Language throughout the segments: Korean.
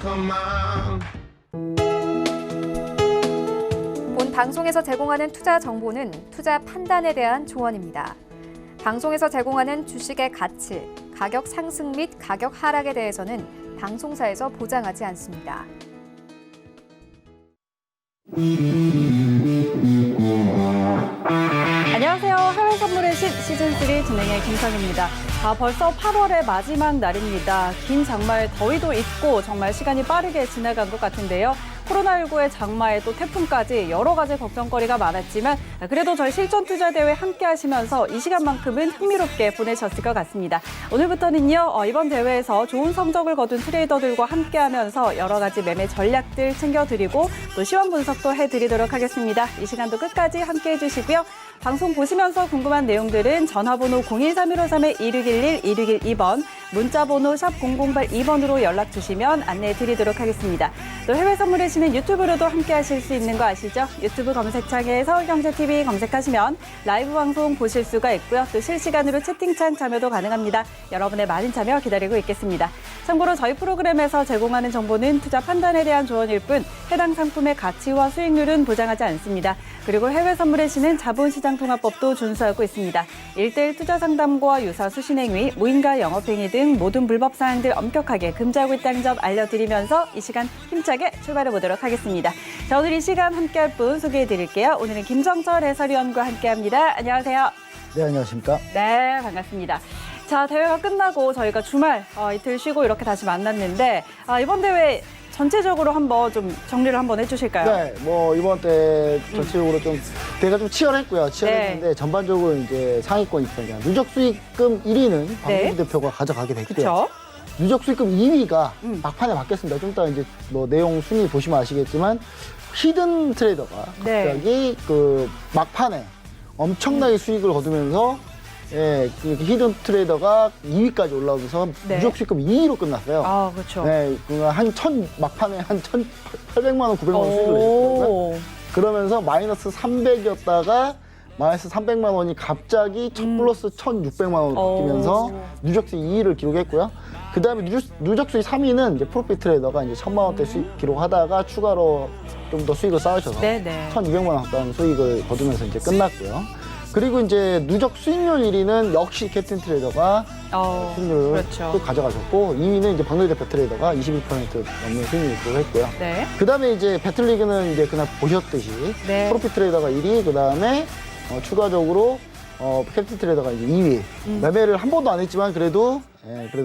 본 방송에서 제공하는 투자 정보는 투자 판단에 대한 조언입니다. 방송에서 제공하는 주식의 가치, 가격 상승 및 가격 하락에 대해서는 방송사에서 보장하지 않습니다. 안녕하세요. 해외 선물의 신 시즌3 진행의 김성입니다. 벌써 8월의 마지막 날입니다. 긴 장마의 더위도 있고 정말 시간이 빠르게 지나간 것 같은데요. 코로나19의 장마에 또 태풍까지 여러 가지 걱정거리가 많았지만 그래도 저희 실전투자대회 함께 하시면서 이 시간만큼은 흥미롭게 보내셨을 것 같습니다. 오늘부터는요, 이번 대회에서 좋은 성적을 거둔 트레이더들과 함께 하면서 여러 가지 매매 전략들 챙겨드리고 또 시황 분석도 해드리도록 하겠습니다. 이 시간도 끝까지 함께 해주시고요. 방송 보시면서 궁금한 내용들은 전화번호 013-1531-2611, 2612번, 문자번호 샵 0082번으로 연락 주시면 안내해 드리도록 하겠습니다. 또 해외 선물의 신은 유튜브로도 함께 하실 수 있는 거 아시죠? 유튜브 검색창에 서울경제TV 검색하시면 라이브 방송 보실 수가 있고요. 또 실시간으로 채팅창 참여도 가능합니다. 여러분의 많은 참여 기다리고 있겠습니다. 참고로 저희 프로그램에서 제공하는 정보는 투자 판단에 대한 조언일 뿐 해당 상품의 가치와 수익률은 보장하지 않습니다. 그리고 해외 선물의 신은 자본시장통합법도 준수하고 있습니다. 1:1 투자 상담과 유사 수신행위, 무인가 영업행위 등 모든 불법 사항들 엄격하게 금지하고 있다는 점 알려드리면서 이 시간 힘차게 출발해 보도록 하겠습니다. 자, 오늘 이 시간 함께할 분 소개해 드릴게요. 오늘은 김정철 해설위원과 함께합니다. 안녕하세요. 네, 안녕하십니까? 네, 반갑습니다. 자, 대회가 끝나고 저희가 주말 이틀 쉬고 이렇게 다시 만났는데 이번 대회 전체적으로 한번 좀 정리를 한번 해주실까요? 네, 뭐 이번 때 전체적으로 좀 대회가 좀 치열했고요. 치열했는데 네. 전반적으로 이제 상위권 입장이야. 누적 수익금 1위는 네. 박명수 대표가 가져가게 됐고요. 그렇죠. 누적 수익금 2위가 막판에 바뀌었습니다. 좀 이따 이제 뭐 내용 순위 보시면 아시겠지만 히든 트레이더가 네. 갑자기 그 막판에 엄청나게 수익을 거두면서 예, 그 히든 트레이더가 2위까지 올라오면서 네. 누적 수익금 2위로 끝났어요. 아, 그렇죠. 네, 막판에 한 1,800만 원, 900만 원 수익을 냈거든요. 오. 그러면서 마이너스 300이었다가 마이너스 300만 원이 갑자기 첫 플러스 1,600만 원으로 바뀌면서 누적수익 2위를 기록했고요. 그 다음에 누적수익 3위는 이제 프로핏 트레이더가 이제 1,000만 원대 수익 기록하다가 추가로 좀 더 수익을 쌓으셔서 네네. 1,200만 원 가까운 수익을 거두면서 이제 끝났고요. 그리고 이제 누적 수익률 1위는 역시 캡틴 트레이더가 수익률을 그렇죠. 또 가져가셨고 2위는 이제 박노희 대표 트레이더가 21% 넘는 수익률을 기록했고요. 네. 그 다음에 이제 배틀리그는 이제 그날 보셨듯이 네. 프로핏 트레이더가 1위, 그 다음에 추가적으로 캡틴 트레이더가 이제 2위. 매매를 한 번도 안 했지만 그래도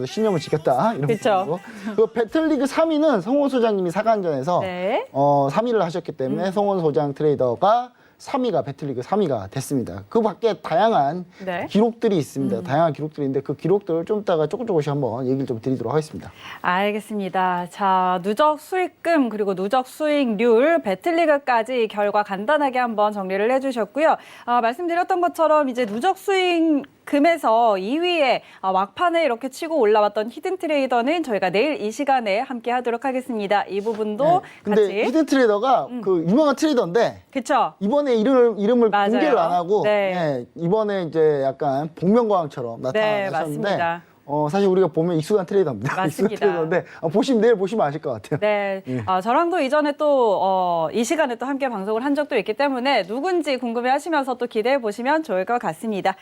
신념을 지켰다 이런 그쵸. 거고. 그 배틀리그 3위는 성원 소장님이 사관전에서 네. 3위를 하셨기 때문에 성원 소장 트레이더가 3위가 배틀리그 3위가 됐습니다. 그 밖에 다양한 네. 기록들이 있습니다. 다양한 기록들이 있는데 그 기록들을 좀 이따가 조금씩 한번 얘기를 좀 드리도록 하겠습니다. 알겠습니다. 자, 누적 수익금 그리고 누적 수익률, 배틀리그까지 결과 간단하게 한번 정리를 해주셨고요. 말씀드렸던 것처럼 이제 누적 수익금에서 2위에 막판에 이렇게 치고 올라왔던 히든 트레이더는 저희가 내일 이 시간에 함께 하도록 하겠습니다. 이 부분도 근데 같이. 히든 트레이더가 그 유명한 트레이더인데 그쵸? 이번에 이름을 맞아요. 공개를 안 하고 네. 이번에 이제 약간 복면가왕처럼 네, 나타나셨는데 맞습니다. 사실 우리가 보면 익숙한 트레이더입니다. 맞습니다. 익숙한 트레이더인데 내일 보시면 아실 것 같아요. 네, 예. 저랑도 이전에 또 이 시간에 또 함께 방송을 한 적도 있기 때문에 누군지 궁금해하시면서 또 기대해 보시면 좋을 것 같습니다.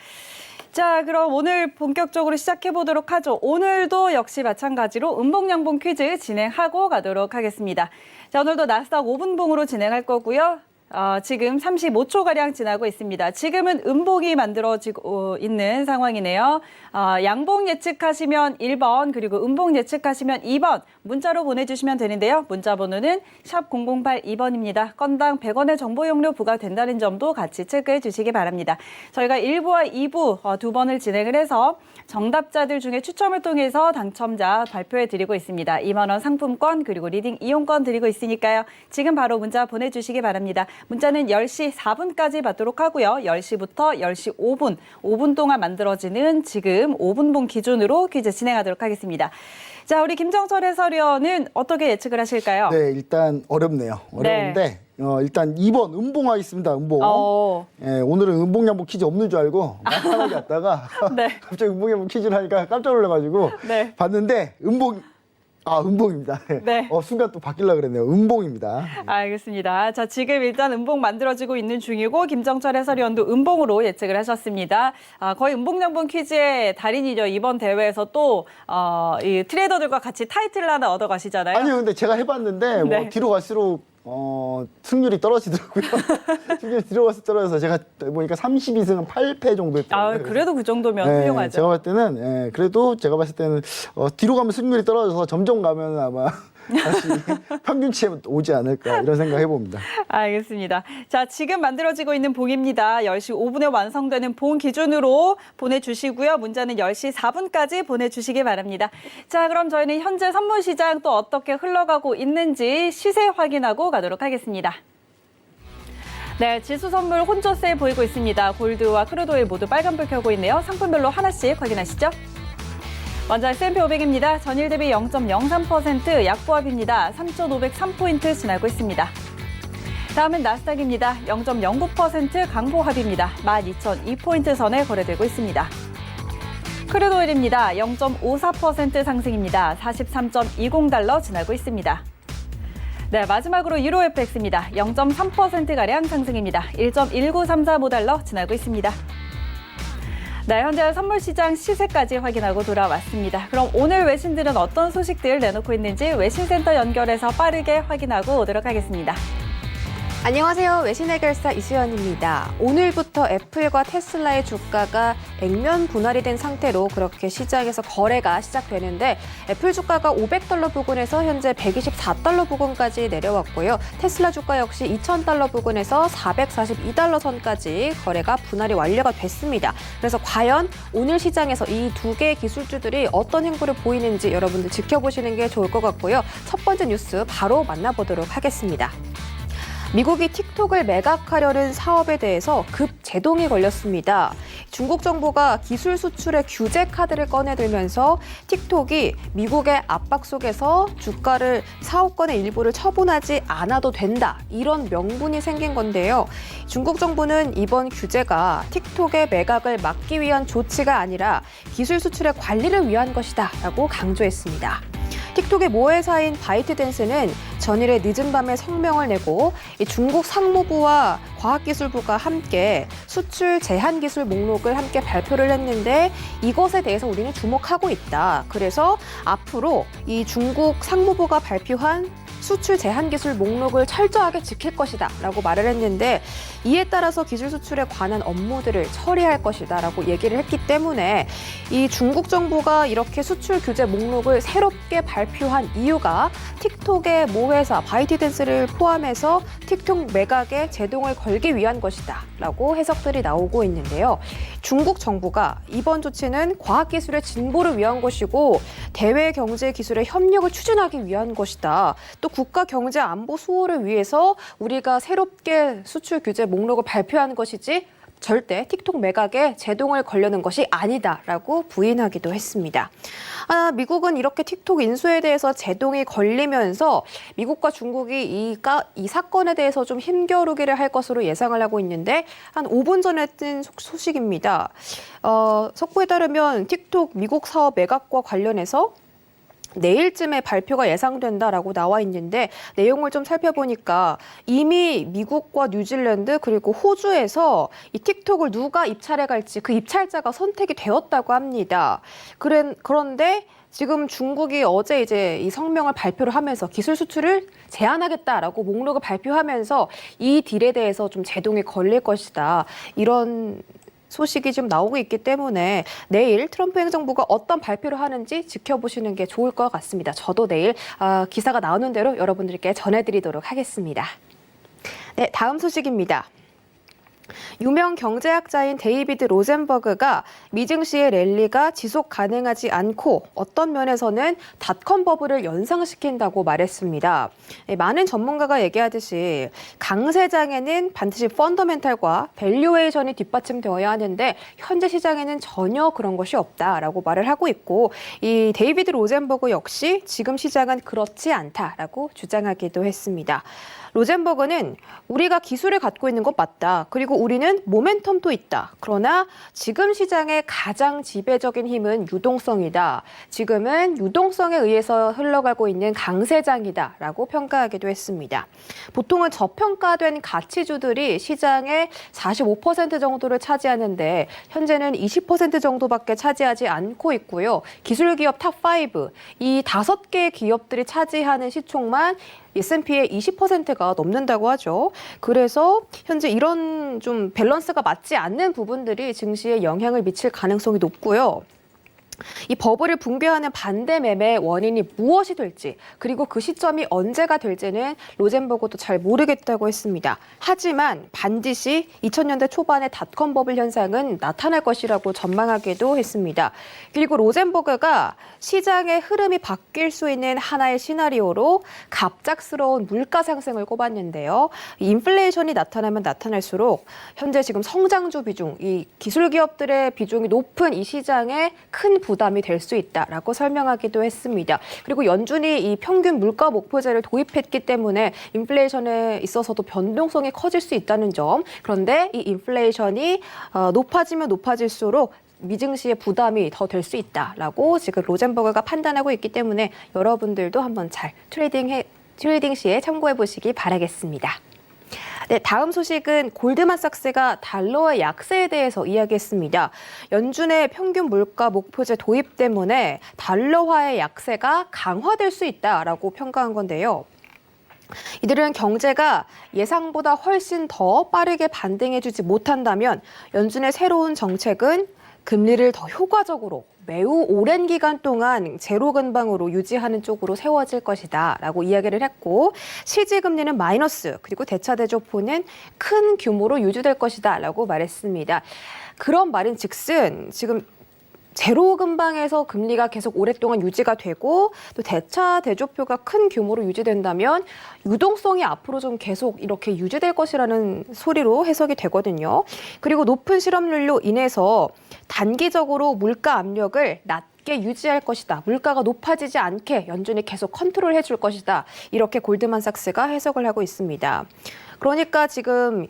자, 그럼 오늘 본격적으로 시작해 보도록 하죠. 오늘도 역시 마찬가지로 음봉양봉 퀴즈 진행하고 가도록 하겠습니다. 자, 오늘도 나스닥 5분봉으로 진행할 거고요. 지금 35초가량 지나고 있습니다. 지금은 음봉이 만들어지고 있는 상황이네요. 양봉 예측하시면 1번, 그리고 음봉 예측하시면 2번 문자로 보내주시면 되는데요. 문자 번호는 샵 0082번입니다. 건당 100원의 정보 용료 부과된다는 점도 같이 체크해 주시기 바랍니다. 저희가 1부와 2부 두 번을 진행을 해서 정답자들 중에 추첨을 통해서 당첨자 발표해 드리고 있습니다. 2만 원 상품권 그리고 리딩 이용권 드리고 있으니까요. 지금 바로 문자 보내주시기 바랍니다. 문자는 10시 4분까지 받도록 하고요. 10시부터 10시 5분 동안 만들어지는 지금 5분봉 기준으로 퀴즈 진행하도록 하겠습니다. 자, 우리 김정철 해설위원은 어떻게 예측을 하실까요? 네, 일단 어렵네요. 어려운데 일단 2번 음봉 하겠습니다. 음봉. 오늘은 음봉양봉 퀴즈 없는 줄 알고 막판하게 왔다가 네. 갑자기 음봉양봉 퀴즈를 하니까 깜짝 놀라가지고 네. 봤는데 음봉 은봉입니다. 네. 순간 또 바뀌려고 그랬네요. 은봉입니다. 알겠습니다. 자, 지금 일단 음봉 만들어지고 있는 중이고 김정철 해설위원도 음봉으로 예측을 하셨습니다. 거의 음봉양봉 퀴즈의 달인이죠. 이번 대회에서 또 이 트레이더들과 같이 타이틀을 하나 얻어가시잖아요. 아니요, 근데 제가 해봤는데 네. 뭐 뒤로 갈수록 승률이 떨어지더라고요. 승률이 떨어져서 제가 보니까 32승은 8패 정도 했더라고요. 그래도 그 정도면 네, 훌륭하죠. 제가 봤을 때는 그래도 제가 봤을 때는 뒤로 가면 승률이 떨어져서 점점 가면 아마 다시 평균치에 오지 않을까 이런 생각 해봅니다. 알겠습니다. 자, 지금 만들어지고 있는 봉입니다. 10시 5분에 완성되는 봉 기준으로 보내주시고요. 문자는 10시 4분까지 보내주시기 바랍니다. 자, 그럼 저희는 현재 선물 시장 또 어떻게 흘러가고 있는지 시세 확인하고 가도록 하겠습니다. 네, 지수 선물 혼조 세일 보이고 있습니다. 골드와 크루드오일 모두 빨간불 켜고 있네요. 상품별로 하나씩 확인하시죠. 먼저 S&P 500입니다. 전일 대비 0.03% 약보합입니다. 3,503포인트 지나고 있습니다. 다음은 나스닥입니다. 0.09% 강보합입니다. 12,002포인트 선에 거래되고 있습니다. 크루드오일입니다. 0.54% 상승입니다. 43.20달러 지나고 있습니다. 네, 마지막으로 유로 FX입니다. 0.3%가량 상승입니다. 1.19345달러 지나고 있습니다. 네, 현재 선물시장 시세까지 확인하고 돌아왔습니다. 그럼 오늘 외신들은 어떤 소식들 내놓고 있는지 외신센터 연결해서 빠르게 확인하고 오도록 하겠습니다. 안녕하세요. 외신해결사 이수연입니다. 오늘부터 애플과 테슬라의 주가가 액면 분할이 된 상태로 그렇게 시장에서 거래가 시작되는데 애플 주가가 $500 부근에서 현재 $124 부근까지 내려왔고요. 테슬라 주가 역시 $2,000 부근에서 $442 선까지 거래가 분할이 완료가 됐습니다. 그래서 과연 오늘 시장에서 이 두 개의 기술주들이 어떤 행보를 보이는지 여러분들 지켜보시는 게 좋을 것 같고요. 첫 번째 뉴스 바로 만나보도록 하겠습니다. 미국이 틱톡을 매각하려는 사업에 대해서 급 제동이 걸렸습니다. 중국 정부가 기술 수출의 규제 카드를 꺼내들면서 틱톡이 미국의 압박 속에서 주가를 사업권의 일부를 처분하지 않아도 된다. 이런 명분이 생긴 건데요. 중국 정부는 이번 규제가 틱톡의 매각을 막기 위한 조치가 아니라 기술 수출의 관리를 위한 것이다 라고 강조했습니다. 틱톡의 모회사인 바이트댄스는 전일에 늦은 밤에 성명을 내고 중국 상무부와 과학기술부가 함께 수출 제한 기술 목록을 함께 발표를 했는데 이것에 대해서 우리는 주목하고 있다. 그래서 앞으로 이 중국 상무부가 발표한 수출 제한 기술 목록을 철저하게 지킬 것이다 라고 말을 했는데 이에 따라서 기술 수출에 관한 업무들을 처리할 것이다 라고 얘기를 했기 때문에 이 중국 정부가 이렇게 수출 규제 목록을 새롭게 발표한 이유가 틱톡의 모회사 바이트댄스를 포함해서 틱톡 매각에 제동을 걸기 위한 것이다 라고 해석들이 나오고 있는데요. 중국 정부가 이번 조치는 과학기술의 진보를 위한 것이고 대외 경제 기술의 협력을 추진하기 위한 것이다. 또 국가 경제 안보 수호를 위해서 우리가 새롭게 수출 규제 목록을 발표한 것이지 절대 틱톡 매각에 제동을 걸려는 것이 아니다라고 부인하기도 했습니다. 미국은 이렇게 틱톡 인수에 대해서 제동이 걸리면서 미국과 중국이 이 사건에 대해서 좀 힘겨루기를 할 것으로 예상을 하고 있는데 한 5분 전에 뜬 소식입니다. 속보에 따르면 틱톡 미국 사업 매각과 관련해서 내일쯤에 발표가 예상된다라고 나와 있는데 내용을 좀 살펴보니까 이미 미국과 뉴질랜드 그리고 호주에서 이 틱톡을 누가 입찰해 갈지 그 입찰자가 선택이 되었다고 합니다. 그런데 지금 중국이 어제 이제 이 성명을 발표를 하면서 기술 수출을 제한하겠다라고 목록을 발표하면서 이 딜에 대해서 좀 제동이 걸릴 것이다. 이런 소식이 좀 나오고 있기 때문에 내일 트럼프 행정부가 어떤 발표를 하는지 지켜보시는 게 좋을 것 같습니다. 저도 내일 기사가 나오는 대로 여러분들께 전해드리도록 하겠습니다. 네, 다음 소식입니다. 유명 경제학자인 데이비드 로젠버그가 미증시의 랠리가 지속 가능하지 않고 어떤 면에서는 닷컴 버블을 연상시킨다고 말했습니다. 많은 전문가가 얘기하듯이 강세장에는 반드시 펀더멘탈과 밸류에이션이 뒷받침되어야 하는데 현재 시장에는 전혀 그런 것이 없다라고 말을 하고 있고 이 데이비드 로젠버그 역시 지금 시장은 그렇지 않다라고 주장하기도 했습니다. 로젠버그는 우리가 기술을 갖고 있는 것 맞다. 그리고 우리는 모멘텀도 있다. 그러나 지금 시장의 가장 지배적인 힘은 유동성이다. 지금은 유동성에 의해서 흘러가고 있는 강세장이다 라고 평가하기도 했습니다. 보통은 저평가된 가치주들이 시장의 45% 정도를 차지하는데 현재는 20% 정도밖에 차지하지 않고 있고요. 기술기업 탑5, 이 5개의 기업들이 차지하는 시총만 S&P의 20%가 넘는다고 하죠. 그래서 현재 이런 좀 밸런스가 맞지 않는 부분들이 증시에 영향을 미칠 가능성이 높고요. 이 버블을 붕괴하는 반대 매매의 원인이 무엇이 될지 그리고 그 시점이 언제가 될지는 로젠버그도 잘 모르겠다고 했습니다. 하지만 반드시 2000년대 초반의 닷컴 버블 현상은 나타날 것이라고 전망하기도 했습니다. 그리고 로젠버그가 시장의 흐름이 바뀔 수 있는 하나의 시나리오로 갑작스러운 물가 상승을 꼽았는데요. 이 인플레이션이 나타나면 나타날수록 현재 지금 성장주 비중, 이 기술 기업들의 비중이 높은 이 시장에 큰 부담이 될 수 있다라고 설명하기도 했습니다. 그리고 연준이 이 평균 물가 목표제를 도입했기 때문에 인플레이션에 있어서도 변동성이 커질 수 있다는 점. 그런데 이 인플레이션이 높아지면 높아질수록 미증시의 부담이 더 될 수 있다라고 지금 로젠버그가 판단하고 있기 때문에 여러분들도 한번 잘 트레이딩 시에 참고해 보시기 바라겠습니다. 네, 다음 소식은 골드만삭스가 달러의 약세에 대해서 이야기했습니다. 연준의 평균 물가 목표제 도입 때문에 달러화의 약세가 강화될 수 있다라고 평가한 건데요. 이들은 경제가 예상보다 훨씬 더 빠르게 반등해주지 못한다면 연준의 새로운 정책은 금리를 더 효과적으로 매우 오랜 기간 동안 제로 근방으로 유지하는 쪽으로 세워질 것이다 라고 이야기를 했고 실질금리는 마이너스 그리고 대차대조포는 큰 규모로 유지될 것이다 라고 말했습니다. 그런 말인 즉슨 지금 제로 근방에서 금리가 계속 오랫동안 유지가 되고 또 대차 대조표가 큰 규모로 유지된다면 유동성이 앞으로 좀 계속 이렇게 유지될 것이라는 소리로 해석이 되거든요. 그리고 높은 실업률로 인해서 단기적으로 물가 압력을 낮게 유지할 것이다. 물가가 높아지지 않게 연준이 계속 컨트롤해 줄 것이다. 이렇게 골드만삭스가 해석을 하고 있습니다. 그러니까 지금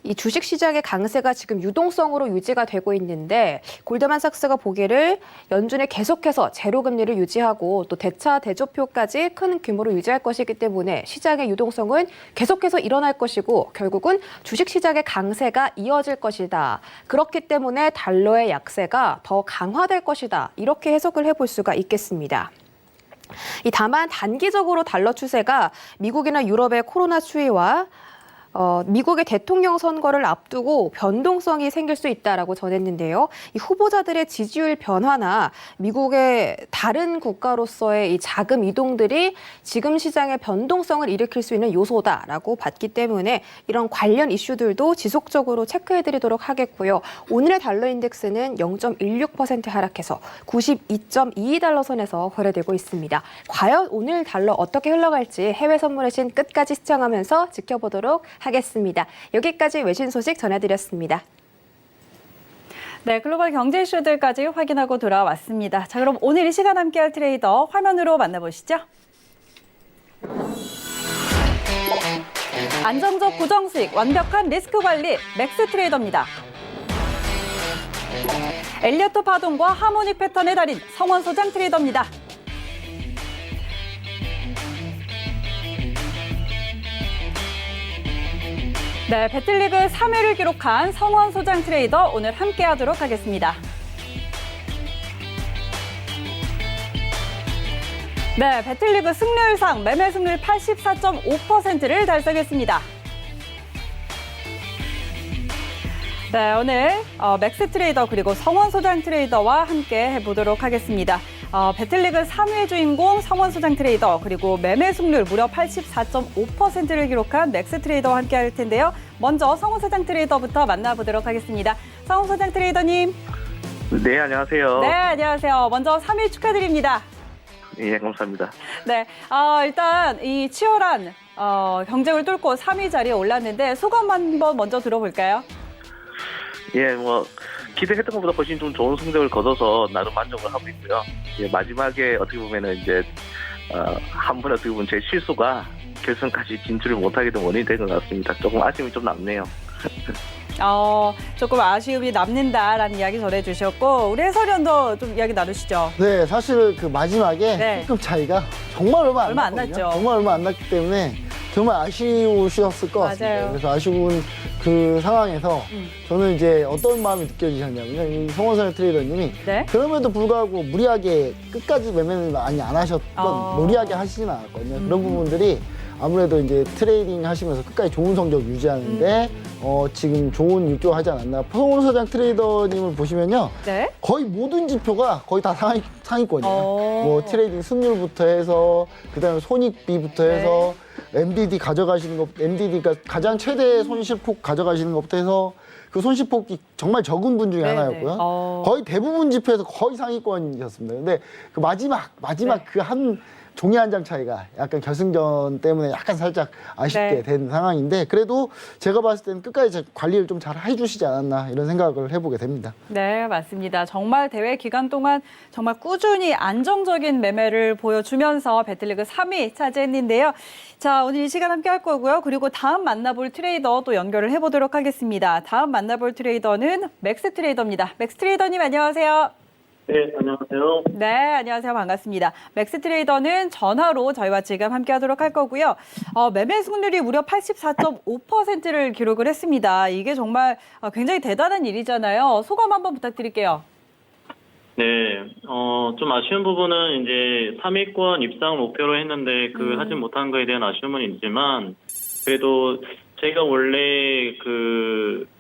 이 주식시장의 강세가 지금 유동성으로 유지가 되고 있는데 골드만삭스가 보기를 연준이 계속해서 제로금리를 유지하고 또 대차 대조표까지 큰 규모로 유지할 것이기 때문에 시장의 유동성은 계속해서 일어날 것이고 결국은 주식시장의 강세가 이어질 것이다. 그렇기 때문에 달러의 약세가 더 강화될 것이다. 이렇게 해석을 해볼 수가 있겠습니다. 다만 단기적으로 달러 추세가 미국이나 유럽의 코로나 추이와 미국의 대통령 선거를 앞두고 변동성이 생길 수 있다라고 전했는데요. 이 후보자들의 지지율 변화나 미국의 다른 국가로서의 이 자금 이동들이 지금 시장의 변동성을 일으킬 수 있는 요소다라고 봤기 때문에 이런 관련 이슈들도 지속적으로 체크해드리도록 하겠고요. 오늘의 달러 인덱스는 0.16% 하락해서 92.22달러 선에서 거래되고 있습니다. 과연 오늘 달러 어떻게 흘러갈지 해외 선물의 신 끝까지 시청하면서 지켜보도록 하겠습니다. 여기까지 외신 소식 전해드렸습니다. 네, 글로벌 경제 이슈들까지 확인하고 돌아왔습니다. 자, 그럼 오늘 이 시간 함께할 트레이더 화면으로 만나보시죠. 안정적 고정수익, 완벽한 리스크 관리, 맥스 트레이더입니다. 엘리어트 파동과 하모닉 패턴의 달인 성원 소장 트레이더입니다. 네, 배틀리그 3회를 기록한 성원 소장 트레이더 오늘 함께하도록 하겠습니다. 네, 배틀리그 승률상 매매 승률 84.5%를 달성했습니다. 네, 오늘 맥스 트레이더 그리고 성원 소장 트레이더와 함께 해보도록 하겠습니다. 배틀리그 3위 주인공 성원 소장 트레이더 그리고 매매 승률 무려 84.5%를 기록한 맥스 트레이더와 함께 할 텐데요. 먼저 성원 소장 트레이더부터 만나보도록 하겠습니다. 성원 소장 트레이더님. 네, 안녕하세요. 네, 안녕하세요. 먼저 3위 축하드립니다. 예, 감사합니다. 네, 일단 이 치열한 경쟁을 뚫고 3위 자리에 올랐는데 소감 한번 먼저 들어볼까요? 예, 기대했던 것보다 훨씬 좀 좋은 성적을 거둬서 나름 만족을 하고 있고요. 예, 마지막에 어떻게 보면은 이제 한 번 어떻게 보면 제 실수가 결승까지 진출을 못하게 된 원인이 된 것 같습니다. 조금 아쉬움이 좀 남네요. 조금 아쉬움이 남는다라는 이야기 전해주셨고 우리 해설위원도 좀 이야기 나누시죠. 네, 사실 그 마지막에 네. 조금 차이가 정말 얼마 안 얼마 안 났거든요. 났죠. 정말 얼마 안 났기 때문에 정말 아쉬우셨을 것 같습니다. 맞아요. 그래서 아쉬운 그 상황에서 저는 이제 어떤 마음이 느껴지셨냐면요. 이 송원석 트레이더님이 네. 그럼에도 불구하고 무리하게 끝까지 매매를 많이 안 하셨던, 무리하게 하시지는 않았거든요. 그런 부분들이 아무래도 이제 트레이딩 하시면서 끝까지 좋은 성적 유지하는데 지금 좋은 일조 하지 않았나. 송원석 트레이더님을 보시면요. 네. 거의 모든 지표가 거의 다 상위권이에요. 어. 뭐 트레이딩 승률부터 해서 그다음에 손익비부터 해서 MDD 가져가시는 것, MDD가 가장 최대 손실폭 가져가시는 것부터 해서 그 손실폭이 정말 적은 분 중에 네, 하나였고요. 네. 거의 대부분 지표에서 거의 상위권이었습니다. 근데 그 마지막 네. 그 한 종이 한 장 차이가 약간 결승전 때문에 약간 살짝 아쉽게 네. 된 상황인데 그래도 제가 봤을 때는 끝까지 관리를 좀 잘 해주시지 않았나 이런 생각을 해보게 됩니다. 네, 맞습니다. 정말 대회 기간 동안 정말 꾸준히 안정적인 매매를 보여주면서 배틀리그 3위 차지했는데요. 자, 오늘 이 시간 함께 할 거고요. 그리고 다음 만나볼 트레이더 또 연결을 해보도록 하겠습니다. 다음 만나볼 트레이더는 맥스 트레이더입니다. 맥스 트레이더님 안녕하세요. 네, 안녕하세요. 네, 안녕하세요. 반갑습니다. 맥스 트레이더는 전화로 저희와 지금 함께 하도록 할 거고요. 매매 승률이 무려 84.5%를 기록을 했습니다. 이게 정말 굉장히 대단한 일이잖아요. 소감 한번 부탁드릴게요. 네, 좀 아쉬운 부분은 이제 3위권 입상을 목표로 했는데 하지 못한 거에 대한 아쉬움은 있지만 그래도 제가 원래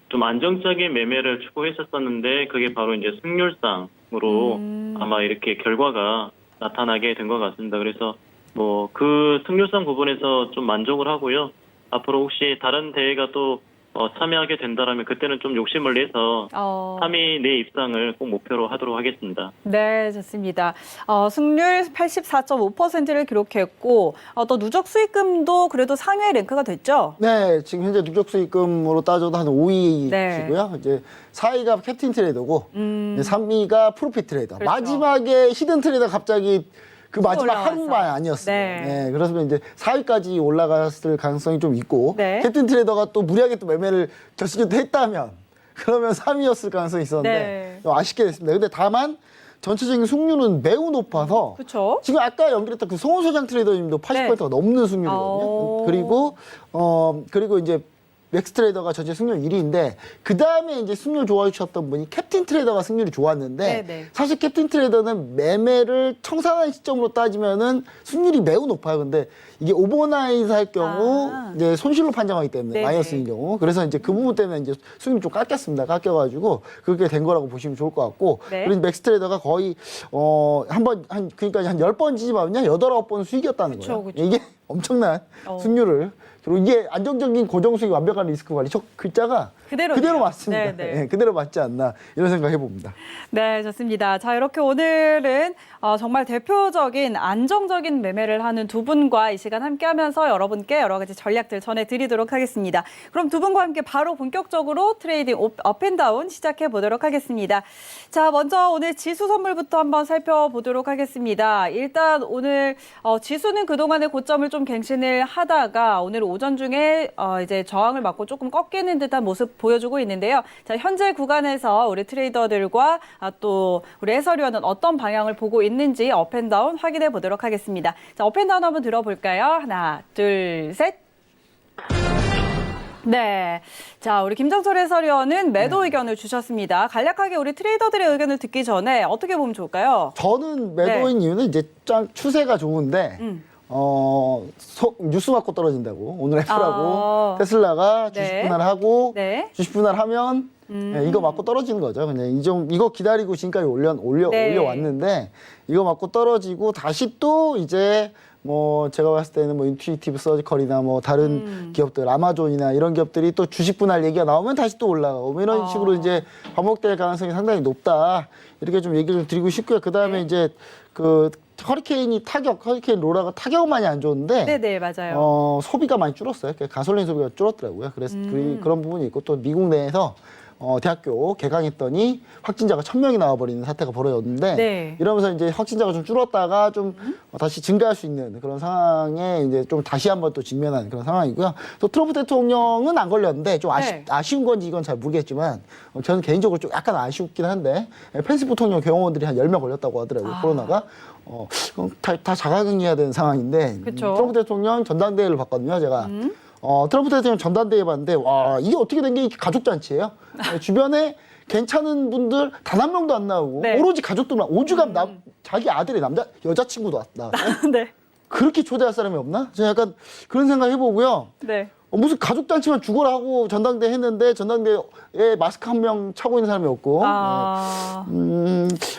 좀 안정적인 매매를 추구했었었는데 그게 바로 이제 승률상으로 아마 이렇게 결과가 나타나게 된 것 같습니다. 그래서 뭐 그 승률상 부분에서 좀 만족을 하고요. 앞으로 혹시 다른 대회가 또 참여하게 된다라면 그때는 좀 욕심을 내서 3위 내 입상을 꼭 목표로 하도록 하겠습니다. 네, 좋습니다. 승률 84.5%를 기록했고 또 누적 수익금도 그래도 상위에 랭크가 됐죠? 네, 지금 현재 누적 수익금으로 따져도 한 5위시고요. 네. 이제 4위가 캡틴 트레이더고 3위가 프로핏 트레이더. 그렇죠. 마지막에 히든 트레이더 갑자기 그 마지막 올라와서. 하루만 아니었어요. 네. 네. 그래서 이제 4위까지 올라갔을 가능성이 좀 있고 네. 캡틴 트레이더가 또 무리하게 또 매매를 결승전도 했다면 그러면 3위였을 가능성이 있었는데 네. 좀 아쉽게 됐습니다. 근데 다만 전체적인 승률은 매우 높아서 그렇죠. 지금 아까 연결했던 그 송원 소장 트레이더님도 80%가 넘는 승률이거든요. 그리고 이제 맥스 트레이더가 전체 승률 1위인데 그 다음에 이제 승률 좋아주셨던 분이 캡틴 트레이더가 승률이 좋았는데 네네. 사실 캡틴 트레이더는 매매를 청산한 시점으로 따지면은 승률이 매우 높아요. 근데 이게 오버나잇 할 경우 이제 손실로 판정하기 때문에 네네. 마이너스인 경우 그래서 이제 그 부분 때문에 이제 승률이 좀 깎여가지고 그렇게 된 거라고 보시면 좋을 것 같고 네. 그리고 맥스 트레이더가 거의 그러니까 한 10번 지집하면요 8, 9번 수익이었다는 그쵸, 거예요. 그쵸. 이게 엄청난 승률을 그리고 이게 안정적인 고정 수익 완벽한 리스크 관리 저 글자가 그대로네요. 맞습니다. 네, 네. 네, 그대로 맞지 않나 이런 생각 해봅니다. 네, 좋습니다. 자, 이렇게 오늘은 정말 대표적인 안정적인 매매를 하는 두 분과 이 시간 함께하면서 여러분께 여러 가지 전략들 전해드리도록 하겠습니다. 그럼 두 분과 함께 바로 본격적으로 트레이딩 업앤다운 시작해 보도록 하겠습니다. 자, 먼저 오늘 지수 선물부터 한번 살펴보도록 하겠습니다. 일단 오늘 지수는 그동안의 고점을 좀 갱신을 하다가 오늘 오전 중에 이제 저항을 맞고 조금 꺾이는 듯한 모습 보여주고 있는데요. 자, 현재 구간에서 우리 트레이더들과 또 우리 해설위원은 어떤 방향을 보고 있는지 업앤다운 확인해 보도록 하겠습니다. 자, 업앤다운 한번 들어볼까요? 하나, 둘, 셋. 네. 자, 우리 김정철 해설위원은 매도 의견을 주셨습니다. 간략하게 우리 트레이더들의 의견을 듣기 전에 어떻게 보면 좋을까요? 저는 매도인 이유는 이제 짱 추세가 좋은데 뉴스 맞고 떨어진다고 오늘 애플하고 테슬라가 주식 네. 분할하고 네. 주식 분할하면 이거 맞고 떨어지는 거죠. 그냥 이거 기다리고 지금까지 네. 올려왔는데 이거 맞고 떨어지고 다시 또 이제 뭐 제가 봤을 때는 뭐 인투이티브 서지컬이나 뭐 다른 기업들 아마존이나 이런 기업들이 또 주식 분할 얘기가 나오면 다시 또 올라가고 뭐 이런 식으로 이제 반복될 가능성이 상당히 높다 이렇게 좀 얘기를 좀 드리고 싶고요. 그 다음에 이제 그 허리케인 로라가 타격은 많이 안 좋은데 네네, 맞아요. 소비가 많이 줄었어요. 가솔린 소비가 줄었더라고요. 그래서 그런 부분이 있고 또 미국 내에서 대학교 개강했더니 확진자가 1,000명이 나와버리는 사태가 벌어졌는데 네. 이러면서 이제 확진자가 좀 줄었다가 좀 다시 증가할 수 있는 그런 상황에 이제 좀 다시 한번 또 직면한 그런 상황이고요. 또 트럼프 대통령은 안 걸렸는데 좀 네. 아쉬운 건지 이건 잘 모르겠지만 저는 개인적으로 좀 약간 아쉽긴 한데 펜스 부통령 경호원들이 한 10명 걸렸다고 하더라고요. 코로나가. 그럼 다 자가격리해야 되는 상황인데 그쵸. 트럼프 대통령 전당대회를 봤거든요. 제가. 트럼프 대통령 전당대회 봤는데 와 이게 어떻게 된 게 가족잔치예요? 주변에 괜찮은 분들 단 한 명도 안 나오고 네. 오로지 가족들만 오죽하면 자기 아들의 여자친구도 왔다. 네. 그렇게 초대할 사람이 없나? 제가 약간 그런 생각 해보고요. 네. 무슨 가족잔치만 죽어라 하고 전당대회 했는데 전당대회에 마스크 한 명 차고 있는 사람이 없고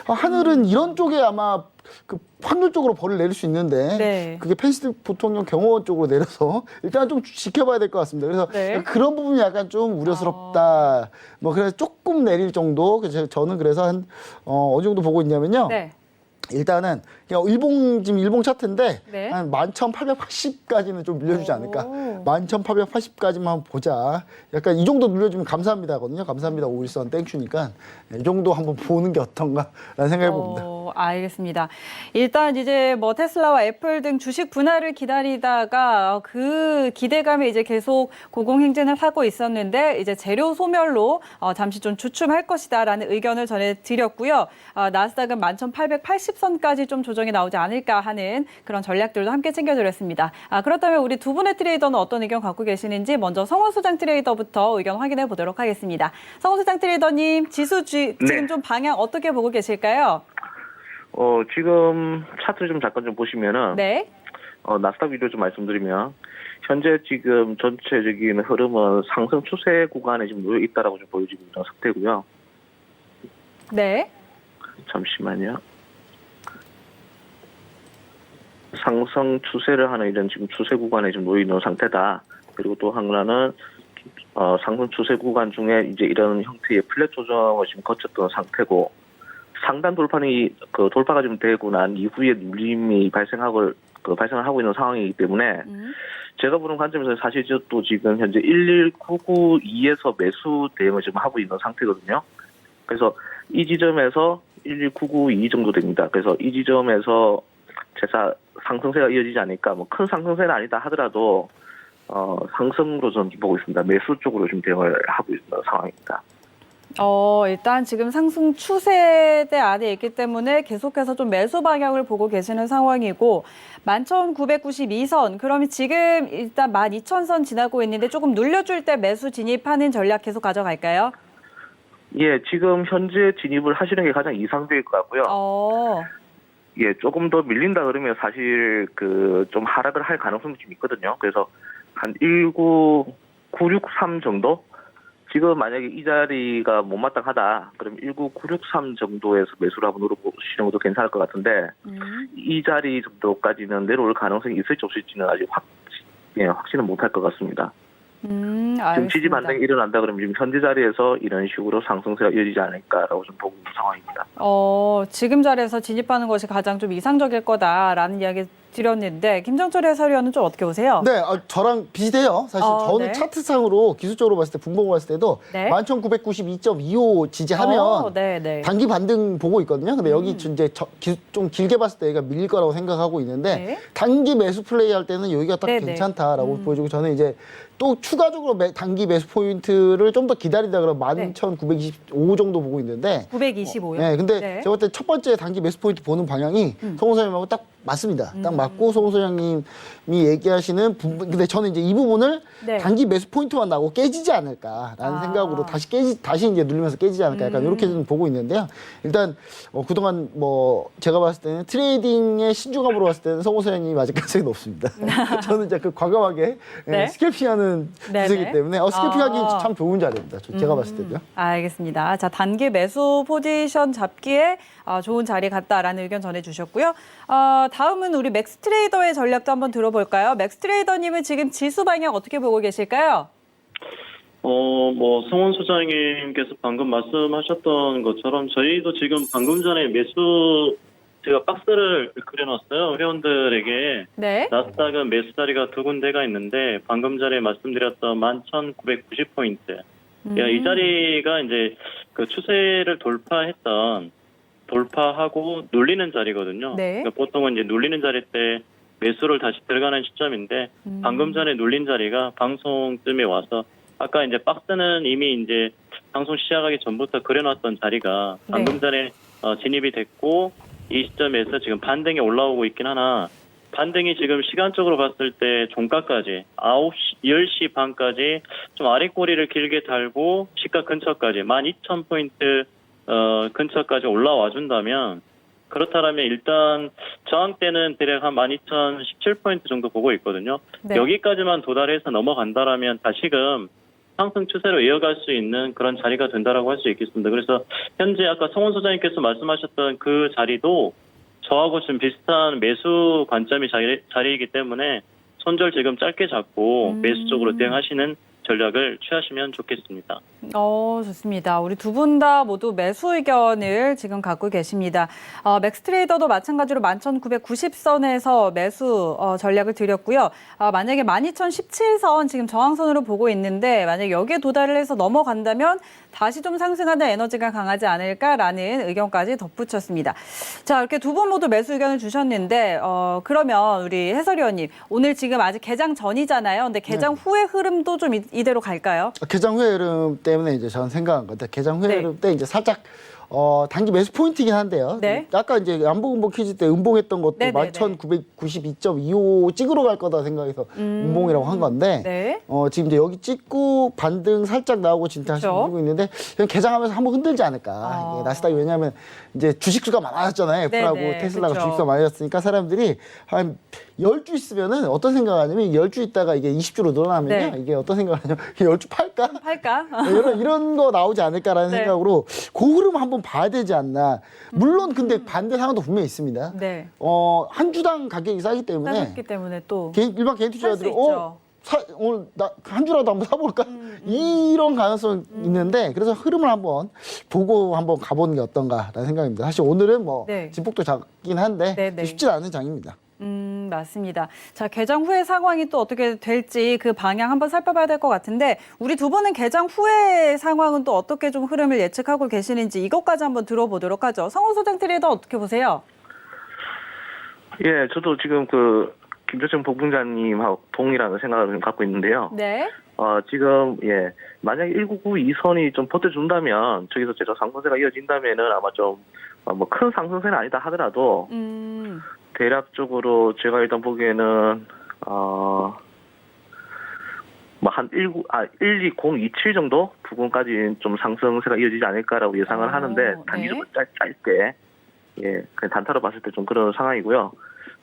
하늘은 이런 쪽에 아마 그 확률 쪽으로 벌을 내릴 수 있는데 네. 그게 펜스 부통령 경호원 쪽으로 내려서 일단 좀 지켜봐야 될 것 같습니다. 그래서 네. 그런 부분이 약간 좀 우려스럽다. 뭐 그래서 조금 내릴 정도. 그래서 저는 그래서 한 어느 정도 보고 있냐면요. 네. 일단은 그냥 지금 일봉 차트인데 네. 한 11,880까지는 좀 늘려주지 않을까. 오. 11,880까지만 한번 보자. 약간 이 정도 늘려주면 감사합니다거든요. 감사합니다. 오일선 땡큐니까 이 정도 한번 보는 게 어떤가라는 생각해 봅니다. 알겠습니다. 일단 이제 뭐 테슬라와 애플 등 주식 분할을 기다리다가 그 기대감에 이제 계속 고공행진을 하고 있었는데 이제 재료 소멸로 잠시 좀 주춤할 것이다라는 의견을 전해드렸고요. 나스닥은 11,880선까지 좀 조정이 나오지 않을까 하는 그런 전략들도 함께 챙겨드렸습니다. 그렇다면 우리 두 분의 트레이더는 어떤 의견 갖고 계시는지 먼저 성원 소장 트레이더부터 의견 확인해 보도록 하겠습니다. 성원 소장 트레이더님, 지수 지금 좀 방향 어떻게 보고 계실까요? 지금 차트 좀 잠깐 좀 보시면은 네. 나스닥 위로 좀 말씀드리면 현재 지금 전체적인 흐름은 상승 추세 구간에 지금 놓여 있다라고 좀 보여지고 있는 상태고요. 네. 잠시만요. 상승 추세를 하는 이런 지금 추세 구간에 지금 놓여 있는 상태다. 그리고 또 하나는 상승 추세 구간 중에 이제 이런 형태의 플랫 조정을 지금 거쳤던 상태고 상단 돌파가 좀 되고 난 이후에 눌림이 발생을 하고 있는 상황이기 때문에 제가 보는 관점에서 사실 또 지금 현재 11992에서 매수 대응을 지금 하고 있는 상태거든요. 그래서 이 지점에서 11992 정도 됩니다. 그래서 이 지점에서 제가 상승세가 이어지지 않을까, 뭐 큰 상승세는 아니다 하더라도 상승으로 저는 보고 있습니다. 매수 쪽으로 지금 대응을 하고 있는 상황입니다. 일단 지금 상승 추세대 안에 있기 때문에 계속해서 좀 매수 방향을 보고 계시는 상황이고 11,992선, 그러면 지금 일단 12,000선 지나고 있는데 조금 눌려줄 때 매수 진입하는 전략 계속 가져갈까요? 예, 지금 현재 진입을 하시는 게 가장 이상적일 것 같고요. 예, 조금 더 밀린다 그러면 사실 좀 하락을 할 가능성이 좀 있거든요. 그래서 한 19963 정도? 지금 만약에 이 자리가 못마땅하다, 그럼 19963 정도에서 매수를 한번 눌러보시는 것도 괜찮을 것 같은데, 이 자리 정도까지는 내려올 가능성이 있을지 없을지는 아직 확신은 못할 것 같습니다. 지금 지지 반등이 일어난다 그러면 지금 현재 자리에서 이런 식으로 상승세가 이어지지 않을까라고 좀 보고 있는 상황입니다. 지금 자리에서 진입하는 것이 가장 좀 이상적일 거다라는 이야기 드렸는데 김정철 해설위원은 좀 어떻게 보세요? 네, 저랑 비슷해요. 사실 저는 네. 차트상으로 기술적으로 봤을 때 분봉을 봤을 때도 네. 11,992.25 지지하면 네. 단기 반등 보고 있거든요. 근데 여기 이제 좀 길게 봤을 때 얘가 밀릴 거라고 생각하고 있는데 네. 단기 매수 플레이 할 때는 여기가 딱 네, 괜찮다라고 보여주고 저는 이제 또 추가적으로 단기 매수 포인트를 좀 더 기다리다 그러면 네. 11,925 정도 보고 있는데 925요? 네, 근데 네. 제가 볼 때 첫 번째 단기 매수 포인트 보는 방향이 송호 소장님하고 딱 맞습니다. 딱 맞고 송호 소장님이 얘기하시는 부분, 근데 저는 이제 이 부분을 네. 단기 매수 포인트만 나고 깨지지 않을까라는 생각으로 다시 이제 눌리면서 깨지지 않을까 약간 이렇게 좀 보고 있는데요. 일단 그동안 뭐 제가 봤을 때는 트레이딩의 신중함으로 봤을 때는 송호 소장님이 맞을 가능성이 높습니다. 저는 이제 과감하게 네. 스캘핑하는 네네. 기세이기 때문에 스캘핑하기 참 좋은 자리입니다. 제가 봤을 때도요. 알겠습니다. 자, 단기 매수 포지션 잡기에 좋은 자리 같다라는 의견 전해주셨고요. 다음은 우리 맥스트레이더의 전략도 한번 들어볼까요? 맥스트레이더님은 지금 지수 방향 어떻게 보고 계실까요? 성원 소장님께서 방금 말씀하셨던 것처럼 저희도 지금 방금 전에 제가 박스를 그려놨어요. 회원들에게. 네. 나스닥은 매수 자리가 두 군데가 있는데 방금 전에 말씀드렸던 11,990포인트. 이 자리가 이제 그 추세를 돌파하고 눌리는 자리거든요. 네. 그러니까 보통은 이제 눌리는 자리 때 매수를 다시 들어가는 시점인데 방금 전에 눌린 자리가 방송쯤에 와서 아까 이제 박스는 이미 이제 방송 시작하기 전부터 그려놨던 자리가 방금 전에 진입이 됐고 이 시점에서 지금 반등이 올라오고 있긴 하나 반등이 지금 시간적으로 봤을 때 종가까지 10시 반까지 좀 아랫꼬리를 길게 달고 시가 근처까지 12,000포인트 근처까지 올라와 준다면 그렇다면 일단 저항대는 대략 한 12,017포인트 정도 보고 있거든요. 네. 여기까지만 도달해서 넘어간다라면 다시금 상승 추세로 이어갈 수 있는 그런 자리가 된다라고 할 수 있겠습니다. 그래서 현재 아까 성원 소장님께서 말씀하셨던 그 자리도 저하고 좀 비슷한 매수 관점이 자리이기 때문에 손절 지금 짧게 잡고 매수 쪽으로 대응하시는 전략을 취하시면 좋겠습니다. 좋습니다. 우리 두 분 다 모두 매수 의견을 지금 갖고 계십니다. 맥스트레이더도 마찬가지로 11,990선에서 매수 전략을 드렸고요. 만약에 12,017선 지금 저항선으로 보고 있는데 만약 여기에 도달을 해서 넘어간다면 다시 좀 상승하는 에너지가 강하지 않을까라는 의견까지 덧붙였습니다. 자, 이렇게 두 분 모두 매수 의견을 주셨는데 그러면 우리 해설위원님 오늘 지금 아직 개장 전이잖아요. 근데 개장 후의 흐름도 좀 이대로 갈까요? 개장 후의 흐름 때문에 이제 저는 생각한 건데 개장 후의 흐름 때 이제 살짝 단기 매수 포인트이긴 한데요. 네. 아까 이제 안봉 퀴즈 때 음봉했던 것도 네네네. 11,992.25 찍으러 갈 거다 생각해서 음봉이라고 한 건데 네. 지금 이제 여기 찍고 반등 살짝 나오고 지금 다시 그렇죠. 밀고 있는데 그냥 개장하면서 한번 흔들지 않을까. 이게 나스닥이 왜냐하면 이제 주식수가 많아졌잖아요. 애플하고 네네. 테슬라가 그렇죠. 주식수가 많아졌으니까 사람들이 한 10주 있으면은 어떤 생각을 하냐면 10주 있다가 이게 20주로 늘어나면요. 네. 이게 어떤 생각을 하냐면 10주 팔까? 할까? 이런 거 나오지 않을까라는 네. 생각으로 그 흐름 한번 봐야 되지 않나. 물론 근데 반대 상황도 분명히 있습니다. 네. 한 주당 가격이 싸기 때문에 싸졌기 때문에 또 일반 개인 투자자들이 살수 있죠. 오늘 나 한 주라도 한번 사볼까? 이런 가능성이 있는데 그래서 흐름을 한번 보고 한번 가보는 게 어떤가라는 생각입니다. 사실 오늘은 뭐 네. 진폭도 작긴 한데 네네. 쉽지 않은 장입니다. 맞습니다. 자, 개장 후의 상황이 또 어떻게 될지 그 방향 한번 살펴봐야 될 것 같은데 우리 두 분은 개장 후의 상황은 또 어떻게 좀 흐름을 예측하고 계시는지 이것까지 한번 들어보도록 하죠. 성원 소장 트레이더 어떻게 보세요? 예, 저도 지금 김조정 부부장님하고 동일한 생각을 좀 갖고 있는데요. 네. 지금, 만약에 1992선이 좀 버텨준다면, 저기서 제가 상승세가 이어진다면은 아마 좀, 큰 상승세는 아니다 하더라도, 대략적으로 제가 일단 보기에는, 한 12027 정도 부분까지 좀 상승세가 이어지지 않을까라고 예상을 하는데, 단기적으로 짧게, 그냥 단타로 봤을 때 좀 그런 상황이고요.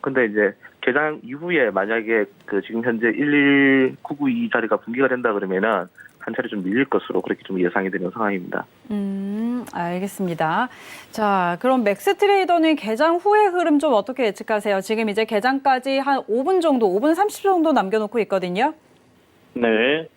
근데 이제 개장 이후에 만약에 지금 현재 11992 자리가 붕괴가 된다 그러면은 한 차례 좀 밀릴 것으로 그렇게 좀 예상이 되는 상황입니다. 알겠습니다. 자, 그럼 맥스 트레이더는 개장 후의 흐름 좀 어떻게 예측하세요? 지금 이제 개장까지 한 5분 정도, 5분 30초 정도 남겨놓고 있거든요. 네.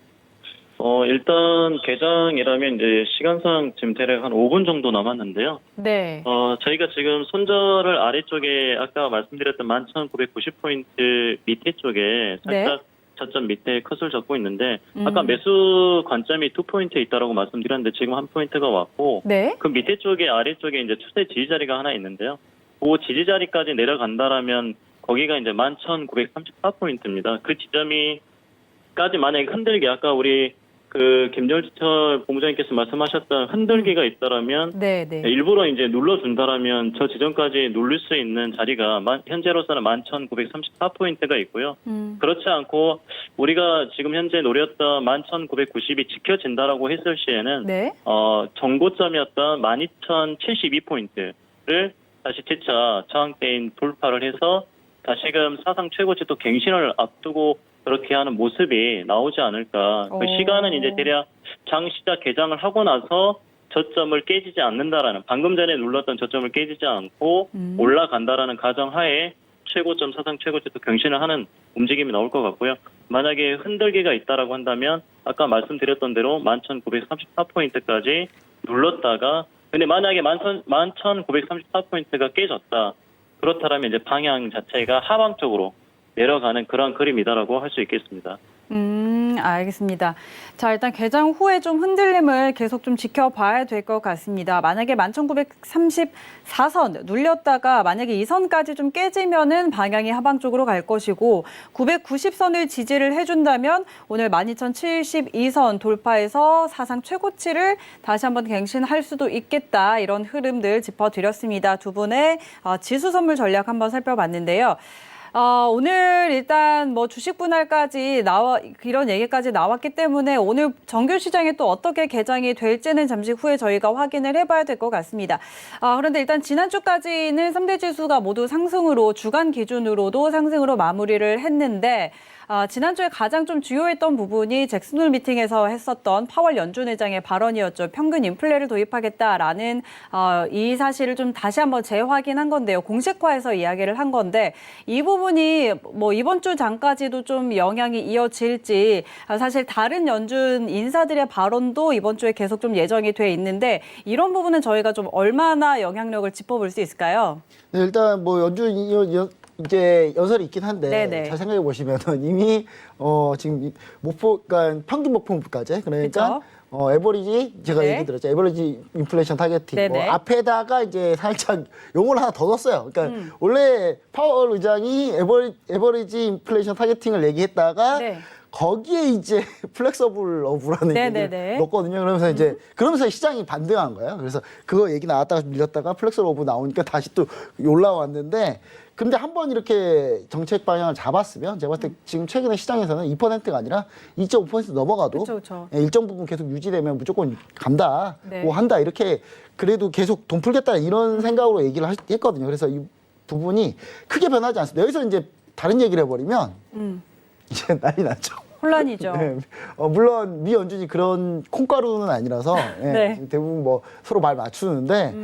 일단 개장이라면 이제 시간상 지금 대략 한 5분 정도 남았는데요. 네. 저희가 지금 손절을 아래쪽에 아까 말씀드렸던 11,990포인트 밑에 쪽에 살짝 저점 밑에 컷을 잡고 있는데 아까 매수 관점이 2포인트에 있다라고 말씀드렸는데 지금 1포인트가 왔고 네. 그 밑에 쪽에 아래쪽에 이제 추세 지지 자리가 하나 있는데요. 그 지지 자리까지 내려간다라면 거기가 이제 11,934포인트입니다. 그 지점이까지 만약에 흔들기 아까 우리 김정철 본부장님께서 말씀하셨던 흔들기가 있다라면 일부러 이제 눌러준다라면 저 지점까지 누를 수 있는 자리가 현재로서는 11,934포인트가 있고요. 그렇지 않고 우리가 지금 현재 노렸던 11,990이 지켜진다라고 했을 시에는 정고점이었던 12,072포인트를 다시 재차 저항대인 돌파를 해서 다시금 사상 최고치 또 갱신을 앞두고 그렇게 하는 모습이 나오지 않을까. 그 시간은 이제 대략 장 시작 개장을 하고 나서 저점을 깨지지 않는다라는 방금 전에 눌렀던 저점을 깨지지 않고 올라간다라는 가정하에 최고점 사상 최고치 또 경신을 하는 움직임이 나올 것 같고요. 만약에 흔들기가 있다라고 한다면 아까 말씀드렸던 대로 11,934포인트까지 눌렀다가 근데 만약에 11,934포인트가 깨졌다. 그렇다면 이제 방향 자체가 하방 쪽으로 내려가는 그런 그림이다라고 할 수 있겠습니다. 알겠습니다. 자, 일단 개장 후에 좀 흔들림을 계속 좀 지켜봐야 될 것 같습니다. 만약에 11,934선 눌렸다가 만약에 이 선까지 좀 깨지면은 방향이 하방 쪽으로 갈 것이고 990선을 지지를 해준다면 오늘 12,072선 돌파해서 사상 최고치를 다시 한번 갱신할 수도 있겠다. 이런 흐름들 짚어드렸습니다. 두 분의 지수 선물 전략 한번 살펴봤는데요. 오늘 일단 뭐 주식 분할까지 이런 얘기까지 나왔기 때문에 오늘 정규 시장에 또 어떻게 개장이 될지는 잠시 후에 저희가 확인을 해봐야 될 것 같습니다. 그런데 일단 지난주까지는 3대 지수가 모두 상승으로 주간 기준으로도 상승으로 마무리를 했는데 지난주에 가장 좀 주요했던 부분이 잭슨홀 미팅에서 했었던 파월 연준 의장의 발언이었죠. 평균 인플레를 도입하겠다라는 이 사실을 좀 다시 한번 재확인한 건데요. 공식화해서 이야기를 한 건데 이 부분이 뭐 이번 주 장까지도 좀 영향이 이어질지 사실 다른 연준 인사들의 발언도 이번 주에 계속 좀 예정이 돼 있는데 이런 부분은 저희가 좀 얼마나 영향력을 짚어볼 수 있을까요? 네, 일단 뭐 연준 이제 연설이 있긴 한데 네네. 잘 생각해 보시면은 이미 지금 그러니까 평균 목표까지 그러니까 에버리지 제가 네. 얘기 들었죠. 에버리지 인플레이션 타겟팅 네네. 앞에다가 이제 살짝 용어를 하나 더 넣었어요. 그러니까 원래 파월 의장이 에버리지 인플레이션 타겟팅을 얘기했다가 네. 거기에 이제 플렉서블 어브라는 네네네. 얘기를 넣었거든요. 그러면서 이제 그러면서 시장이 반등한 거예요. 그래서 그거 얘기 나왔다가 밀렸다가 플렉서블 어브 나오니까 다시 또 올라왔는데 근데 한번 이렇게 정책 방향을 잡았으면 제가 봤을 때 지금 최근에 시장에서는 2%가 아니라 2.5% 넘어가도 그쵸. 일정 부분 계속 유지되면 무조건 간다, 네. 뭐 한다 이렇게 그래도 계속 돈 풀겠다 이런 생각으로 얘기를 했거든요. 그래서 이 부분이 크게 변하지 않습니다. 여기서 이제 다른 얘기를 해버리면 이제 난리 났죠. 혼란이죠. 네. 물론 미 연준이 그런 콩가루는 아니라서 네. 대부분 뭐 서로 말 맞추는데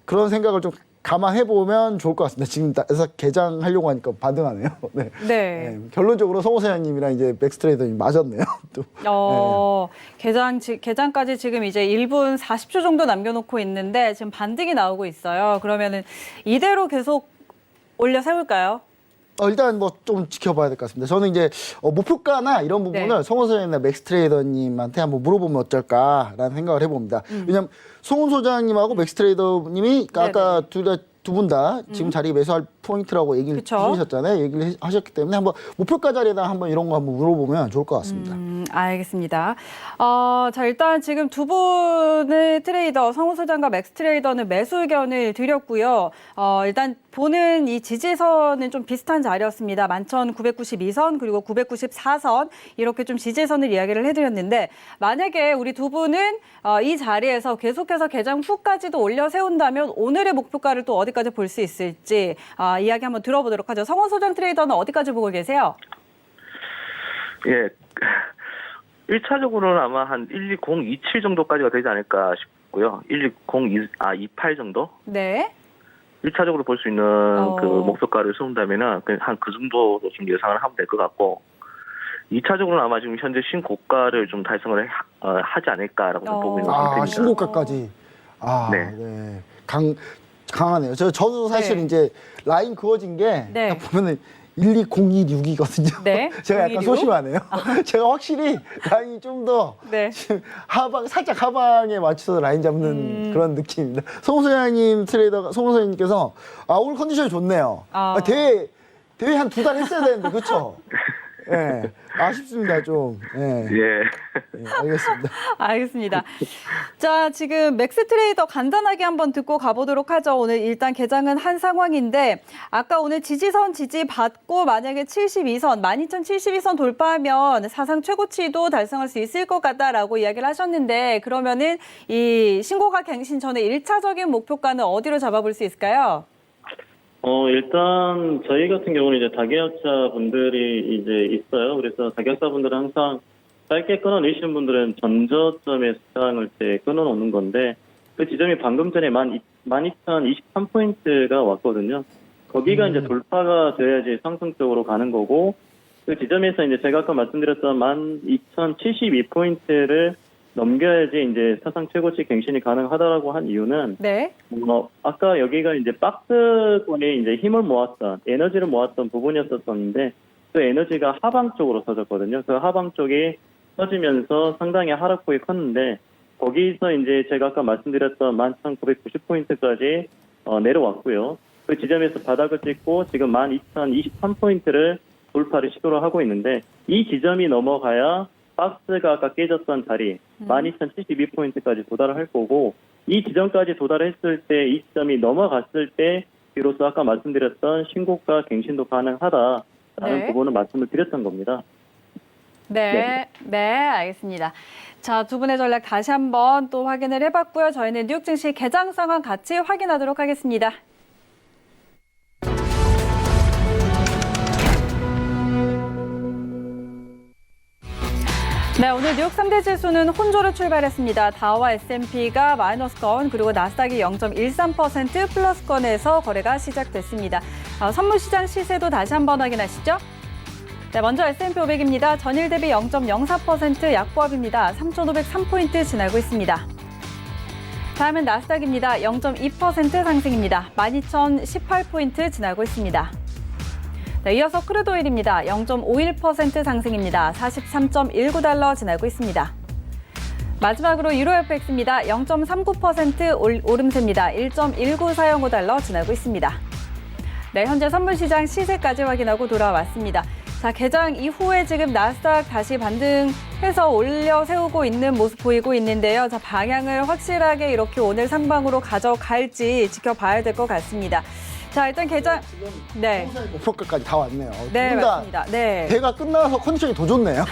그런 생각을 좀 감안해 보면 좋을 것 같습니다. 지금 그래서 개장하려고 하니까 반등하네요. 네. 네. 결론적으로 성호 사장님이랑 이제 맥스트레이더님 맞았네요. 또. 개장까지 지금 이제 1분 40초 정도 남겨놓고 있는데 지금 반등이 나오고 있어요. 그러면은 이대로 계속 올려 세울까요? 일단 뭐 좀 지켜봐야 될 것 같습니다. 저는 이제 목표가나 이런 부분을 네. 송은 소장님이나 맥스트레이더님한테 한번 물어보면 어쩔까라는 생각을 해봅니다. 왜냐하면 송은 소장님하고 맥스트레이더님이 아까 두 분 다 지금 자리에 매수할 포인트라고 얘기를 그쵸. 해주셨잖아요. 얘기를 하셨기 때문에 한번 목표가 자리에다 한번 이런 거 한번 물어보면 좋을 것 같습니다. 알겠습니다. 자, 일단 지금 두 분의 트레이더, 성우 소장과 맥스 트레이더는 매수 의견을 드렸고요. 일단 보는 이 지지선은 좀 비슷한 자리였습니다. 11,992선 그리고 994선 이렇게 좀 지지선을 이야기를 해드렸는데 만약에 우리 두 분은 이 자리에서 계속해서 개장 후까지도 올려 세운다면 오늘의 목표가를 또 어디까지 볼 수 있을지 이야기 한번 들어보도록 하죠. 성원 소장 트레이더는 어디까지 보고 계세요? 예. 1차적으로는 아마 한 12027 정도까지가 되지 않을까 싶고요. 12028 정도? 네. 1차적으로 볼 수 있는 그 목표가를 세운다면은 한 그 정도로 좀 예상을 하면 될 것 같고 2차적으로는 아마 지금 현재 신고가를 좀 달성을 하지 않을까라고 좀 보고 있는 상태입니다. 신고가까지. 네. 네. 강하네요. 저도 사실 네. 이제 라인 그어진 게 네. 보면은 12026이거든요. 네. 제가 약간 016? 소심하네요. 제가 확실히 라인이 좀 더 네. 살짝 하방에 맞춰서 라인 잡는 그런 느낌입니다. 송우 소장님 트레이더가 송우 소장님께서 오늘 컨디션이 좋네요. 대회 한 2달 했어야 되는데 그렇죠? 예. 아쉽습니다 좀. 예. 예. 알겠습니다. 알겠습니다. 자, 지금 맥스 트레이더 간단하게 한번 듣고 가보도록 하죠. 오늘 일단 개장은 한 상황인데 아까 오늘 지지선 지지받고 만약에 72선, 12,072선 돌파하면 사상 최고치도 달성할 수 있을 것 같다라고 이야기를 하셨는데 그러면은 이 신고가 갱신 전에 1차적인 목표가는 어디로 잡아볼 수 있을까요? 일단 저희 같은 경우는 이제 다계약자 분들이 이제 있어요. 그래서 다계약자 분들은 항상 짧게 끊어내시는 분들은 전저점에 시장을 때 끊어놓는 건데 그 지점이 방금 전에 12,023포인트가 왔거든요. 거기가 이제 돌파가 돼야지 상승적으로 가는 거고 그 지점에서 이제 제가 아까 말씀드렸던 12,072포인트를 넘겨야지 이제 사상 최고치 갱신이 가능하다라고 한 이유는 네. 아까 여기가 이제 박스권이 이제 힘을 모았던 에너지를 모았던 부분이었었는데 그 에너지가 하방 쪽으로 터졌거든요. 그 하방 쪽이 터지면서 상당히 하락폭이 컸는데 거기서 이제 제가 아까 말씀드렸던 11,990포인트까지 내려왔고요. 그 지점에서 바닥을 찍고 지금 12,023포인트를 돌파를 시도를 하고 있는데 이 지점이 넘어가야 박스가 아까 깨졌던 자리 12,072포인트까지 도달을 할 거고 이 지점까지 도달했을 때 이 지점이 넘어갔을 때 비로소 아까 말씀드렸던 신고가 갱신도 가능하다라는 네. 부분을 말씀을 드렸던 겁니다. 네, 알겠습니다. 자, 두 분의 전략 다시 한번 또 확인을 해봤고요. 저희는 뉴욕 증시 개장 상황 같이 확인하도록 하겠습니다. 네, 오늘 뉴욕 3대 지수는 혼조로 출발했습니다. 다우와 S&P가 마이너스권, 그리고 나스닥이 0.13% 플러스권에서 거래가 시작됐습니다. 선물시장 시세도 다시 한번 확인하시죠. 네, 먼저 S&P 500입니다. 전일 대비 0.04% 약보합입니다. 3,503포인트 지나고 있습니다. 다음은 나스닥입니다. 0.2% 상승입니다. 12,018포인트 지나고 있습니다. 네, 이어서 크루드오일입니다. 0.51% 상승입니다. 43.19달러 지나고 있습니다. 마지막으로 유로 FX입니다. 0.39% 오름세입니다. 1.19405달러 지나고 있습니다. 네, 현재 선물시장 시세까지 확인하고 돌아왔습니다. 자, 개장 이후에 지금 나스닥 다시 반등해서 올려 세우고 있는 모습 보이고 있는데요. 자, 방향을 확실하게 이렇게 오늘 상방으로 가져갈지 지켜봐야 될 것 같습니다. 자, 일단 개장. 네. 목표가까지 다 왔네요. 네, 둘 다 맞습니다. 네. 대회가 끝나서 컨디션이 더 좋네요.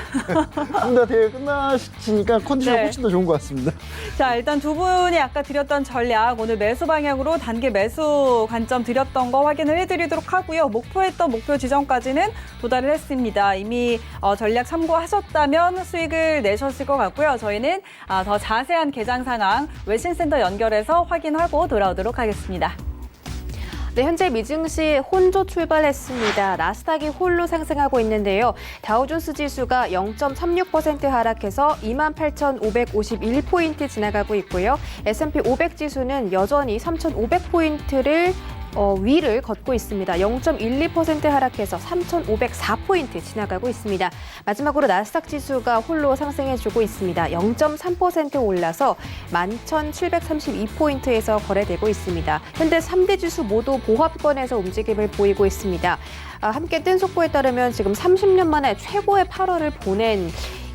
둘 다 대회 끝나시니까 컨디션이 네. 훨씬 더 좋은 것 같습니다. 자, 일단 두 분이 아까 드렸던 전략, 오늘 매수 방향으로 단기 매수 관점 드렸던 거 확인을 해드리도록 하고요. 목표했던 목표 지점까지는 도달을 했습니다. 이미 전략 참고하셨다면 수익을 내셨을 것 같고요. 저희는 더 자세한 개장 상황 외신센터 연결해서 확인하고 돌아오도록 하겠습니다. 네, 현재 미증시 혼조 출발했습니다. 나스닥이 홀로 상승하고 있는데요. 다우존스 지수가 0.36% 하락해서 28,551포인트 지나가고 있고요. S&P 500 지수는 여전히 3,500포인트를 위를 걷고 있습니다. 0.12% 하락해서 3,504포인트 지나가고 있습니다. 마지막으로 나스닥 지수가 홀로 상승해주고 있습니다. 0.3% 올라서 11,732포인트에서 거래되고 있습니다. 현재 3대 지수 모두 보합권에서 움직임을 보이고 있습니다. 함께 뜬 속보에 따르면 지금 30년 만에 최고의 8월을 보낸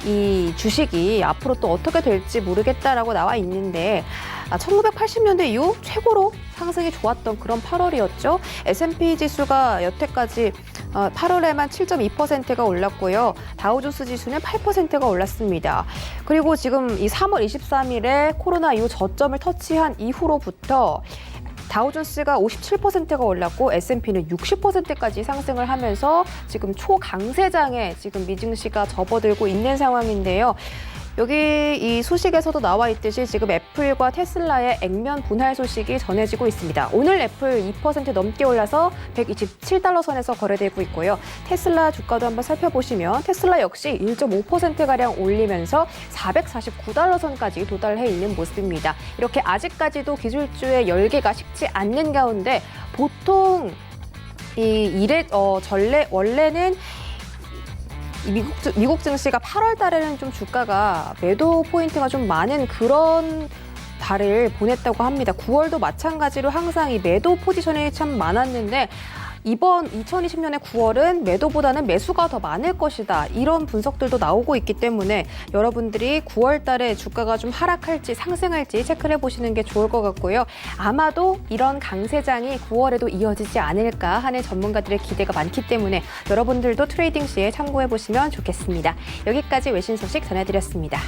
이 주식이 앞으로 또 어떻게 될지 모르겠다라고 나와 있는데 1980년대 이후 최고로 상승이 좋았던 그런 8월이었죠. S&P 지수가 여태까지 8월에만 7.2%가 올랐고요. 다우존스 지수는 8%가 올랐습니다. 그리고 지금 이 3월 23일에 코로나 이후 저점을 터치한 이후로부터 다우존스가 57%가 올랐고 S&P는 60%까지 상승을 하면서 지금 초강세장에 지금 미증시가 접어들고 있는 상황인데요. 여기 이 소식에서도 나와 있듯이 지금 애플과 테슬라의 액면 분할 소식이 전해지고 있습니다. 오늘 애플 2% 넘게 올라서 127달러 선에서 거래되고 있고요. 테슬라 주가도 한번 살펴보시면 테슬라 역시 1.5%가량 올리면서 449달러 선까지 도달해 있는 모습입니다. 이렇게 아직까지도 기술주의 열기가 식지 않는 가운데 보통 원래는 미국 증시가 8월 달에는 좀 주가가 매도 포인트가 좀 많은 그런 달을 보냈다고 합니다. 9월도 마찬가지로 항상 이 매도 포지션이 참 많았는데 이번 2020년의 9월은 매도보다는 매수가 더 많을 것이다. 이런 분석들도 나오고 있기 때문에 여러분들이 9월 달에 주가가 좀 하락할지 상승할지 체크를 해보시는 게 좋을 것 같고요. 아마도 이런 강세장이 9월에도 이어지지 않을까 하는 전문가들의 기대가 많기 때문에 여러분들도 트레이딩 시에 참고해보시면 좋겠습니다. 여기까지 외신 소식 전해드렸습니다.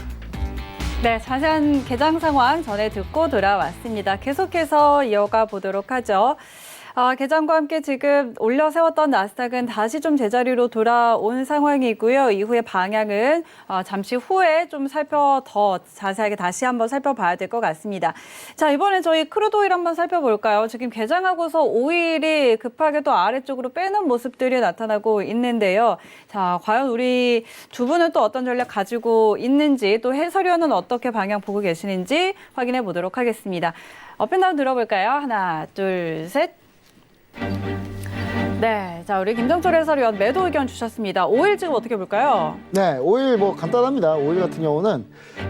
네, 자세한 개장 상황 전해 듣고 돌아왔습니다. 계속해서 이어가 보도록 하죠. 개장과 함께 지금 올려 세웠던 나스닥은 다시 좀 제자리로 돌아온 상황이고요. 이후의 방향은 잠시 후에 좀 더 자세하게 다시 한번 살펴봐야 될 것 같습니다. 자, 이번에 저희 크루드오일 한번 살펴볼까요? 지금 개장하고서 오일이 급하게 또 아래쪽으로 빼는 모습들이 나타나고 있는데요. 자, 과연 우리 두 분은 또 어떤 전략 가지고 있는지, 또 해설위원은 어떻게 방향 보고 계시는지 확인해 보도록 하겠습니다. 업앤다운 들어볼까요? 하나, 둘, 셋. 네, 네, 자 우리 김정철 해설위원 매도 의견 주셨습니다. 5일 지금 어떻게 볼까요? 네, 5일 뭐 간단합니다. 5일 같은 경우는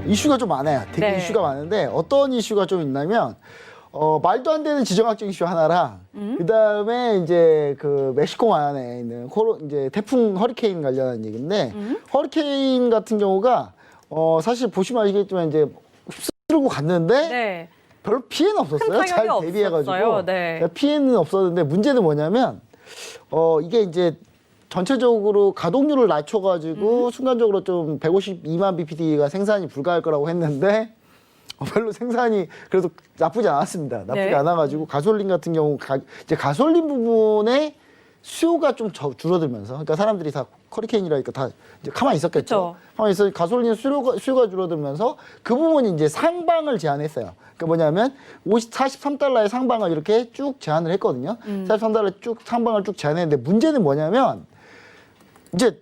이슈가 좀 많아요. 되게 네. 이슈가 많은데 어떤 이슈가 좀 있냐면 말도 안 되는 지정학적 이슈 하나랑 그다음에 이제 그 멕시코만에 있는 이제 태풍 허리케인 관련한 얘기인데 허리케인 같은 경우가 사실 보시면 아시겠지만 이제 휩쓸고 갔는데 네. 별로 피해는 없었어요. 큰 잘 타격이 대비해가지고 없었어요. 네. 피해는 없었는데 문제는 뭐냐면 이게 이제 전체적으로 가동률을 낮춰가지고 순간적으로 좀 152만 bpd가 생산이 불가할 거라고 했는데 별로 생산이 그래도 나쁘지 않았습니다. 나쁘지 네. 않아가지고 가솔린 같은 경우 이제 가솔린 부분에 수요가 좀 줄어들면서 그러니까 사람들이 다 허리케인이라니까 다 이제 가만히 있었겠죠. 그쵸. 가만히 있어 가솔린 수요가 줄어들면서 그 부분이 이제 상방을 제한했어요. 그러니까 뭐냐면 43달러의 상방을 이렇게 쭉 제한을 했거든요. 43달러 쭉 상방을 쭉 제한했는데 문제는 뭐냐면 이제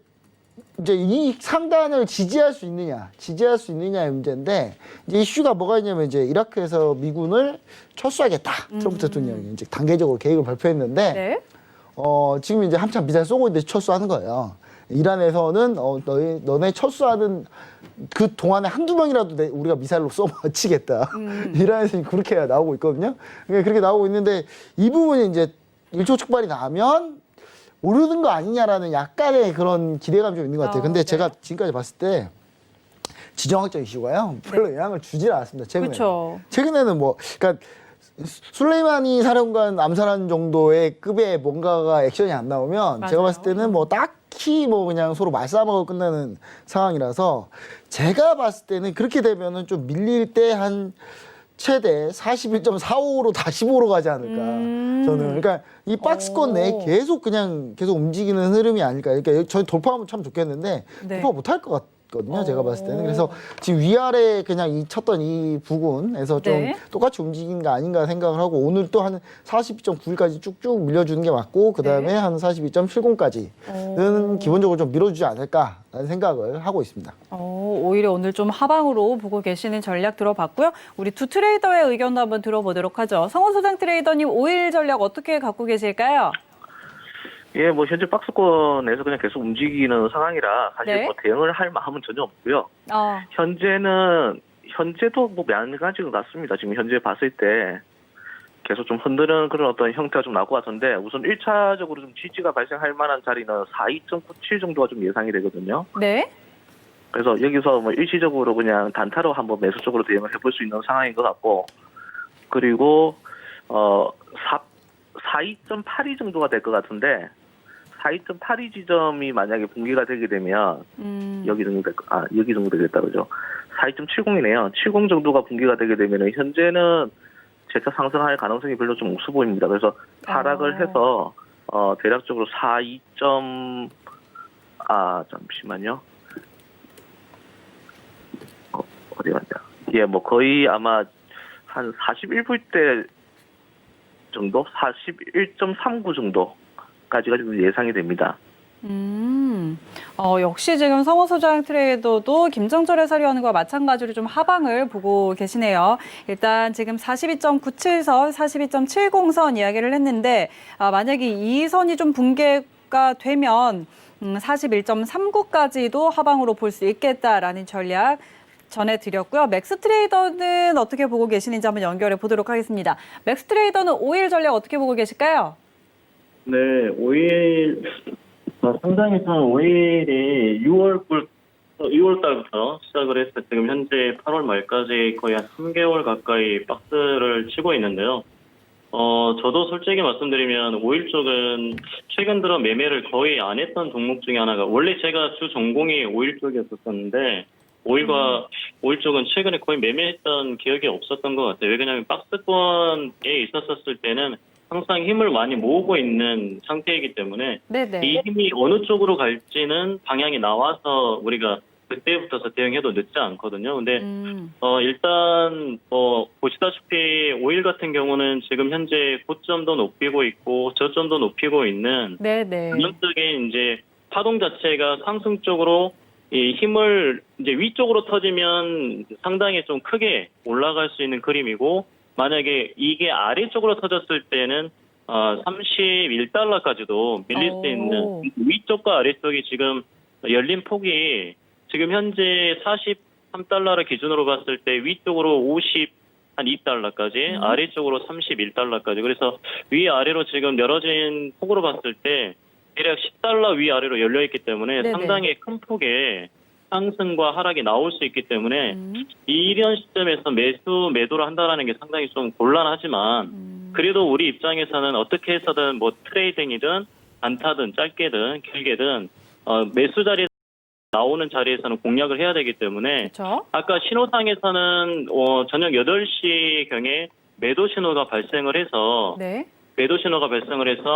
이 상단을 지지할 수 있느냐의 문제인데 이제 이슈가 뭐가 있냐면 이제 이라크에서 미군을 철수하겠다. 트럼프 대통령이 이제 단계적으로 계획을 발표했는데 네. 지금 이제 한참 미사일 쏘고 있는데 철수하는 거예요. 이란에서는 너네 철수하는 그 동안에 한두 명이라도 우리가 미사일로 쏘아치겠다. 이란에서 그렇게 나오고 있거든요. 그렇게 나오고 있는데 이 부분이 이제 일촉즉발이 나면 오르는 거 아니냐라는 약간의 그런 기대감이 좀 있는 것 같아요. 근데 네. 제가 지금까지 봤을 때 지정학적 이슈가요. 별로 영향을 주질 않았습니다. 최근에. 그렇죠. 최근에는 그러니까 술레이마니 사령관 암살한 정도의 급의 뭔가가 액션이 안 나오면 맞아요. 제가 봤을 때는 딱히 그냥 서로 말싸움하고 끝나는 상황이라서 제가 봤을 때는 그렇게 되면은 좀 밀릴 때 한 최대 41.45로 다 15로 가지 않을까 저는. 그러니까 이 박스권 내에 계속 움직이는 흐름이 아닐까. 그러니까 저희 돌파하면 참 좋겠는데 네. 돌파 못할 것 같거든요. 제가 봤을 때는. 그래서 지금 위아래 그냥 쳤던 이 부근에서 좀 네. 똑같이 움직인 거 아닌가 생각을 하고 오늘 또 한 42.91까지 쭉쭉 밀려주는 게 맞고 그다음에 네. 한 42.70까지는 기본적으로 좀 밀어주지 않을까라는 생각을 하고 있습니다. 오히려 오늘 좀 하방으로 보고 계시는 전략 들어봤고요. 우리 두 트레이더의 의견도 한번 들어보도록 하죠. 성원 소장 트레이더님 5일 전략 어떻게 갖고 계실까요? 예, 현재 박스권에서 그냥 계속 움직이는 상황이라 사실 네. 대응을 할 마음은 전혀 없고요. 현재도 마찬가지인 것 같습니다. 지금 현재 봤을 때 계속 좀 흔드는 그런 어떤 형태가 좀 나올 것 같은데 우선 1차적으로 좀 지지가 발생할 만한 자리는 42.97 정도가 좀 예상이 되거든요. 네. 그래서 여기서 일시적으로 그냥 단타로 한번 매수 쪽으로 대응을 해볼 수 있는 상황인 것 같고 그리고 42.82 정도가 될 것 같은데 42.82 지점이 만약에 붕괴가 되게 되면 여기 정도 되겠다 그죠? 42.70이네요. 70 정도가 붕괴가 되게 되면 현재는 재차 상승할 가능성이 별로 좀 없어 보입니다. 그래서 하락을 해서 대략적으로 잠시만요. 어디 갔냐? 예, 거의 아마 한 41불대 정도, 41.39 정도까지가 좀 예상이 됩니다. 역시 지금 성호 소장 트레이더도 김정철 해설위원과 마찬가지로 좀 하방을 보고 계시네요. 일단 지금 42.97선, 42.70선 이야기를 했는데 만약에 이 선이 좀 붕괴가 되면 41.39까지도 하방으로 볼 수 있겠다라는 전략 전해드렸고요. 맥스 트레이더는 어떻게 보고 계시는지 한번 연결해 보도록 하겠습니다. 맥스 트레이더는 5일 전략 어떻게 보고 계실까요? 네, 5일 상당히 좀 5일이 6월 달부터 시작을 해서 지금 현재 8월 말까지 거의 한 3개월 가까이 박스를 치고 있는데요. 저도 솔직히 말씀드리면 5일 쪽은 최근 들어 매매를 거의 안 했던 종목 중에 하나가 원래 제가 주 전공이 5일 쪽이었었는데 5일 쪽은 최근에 거의 매매했던 기억이 없었던 것 같아요. 왜냐하면 박스권에 있었을 때는 항상 힘을 많이 모으고 있는 상태이기 때문에 네네. 이 힘이 어느 쪽으로 갈지는 방향이 나와서 우리가 그때부터 대응해도 늦지 않거든요. 근데 일단 보시다시피 5일 같은 경우는 지금 현재 고점도 높이고 있고 저점도 높이고 있는 네네. 전형적인 이제 파동 자체가 상승 쪽으로 이 힘을 이제 위쪽으로 터지면 상당히 좀 크게 올라갈 수 있는 그림이고 만약에 이게 아래쪽으로 터졌을 때는 31달러까지도 밀릴 수 있는 위쪽과 아래쪽이 지금 열린 폭이 지금 현재 43달러를 기준으로 봤을 때 위쪽으로 52달러까지 아래쪽으로 31달러까지 그래서 위아래로 지금 열어진 폭으로 봤을 때 대략 10달러 위아래로 열려있기 때문에 네네. 상당히 큰 폭의 상승과 하락이 나올 수 있기 때문에 이런 시점에서 매도를 한다는 게 상당히 좀 곤란하지만 그래도 우리 입장에서는 어떻게 해서든 뭐 트레이딩이든 단타든 짧게든 길게든 매수 자리에 나오는 자리에서는 공략을 해야 되기 때문에 그렇죠. 아까 신호상에서는 저녁 8시경에 매도 신호가 발생을 해서 네.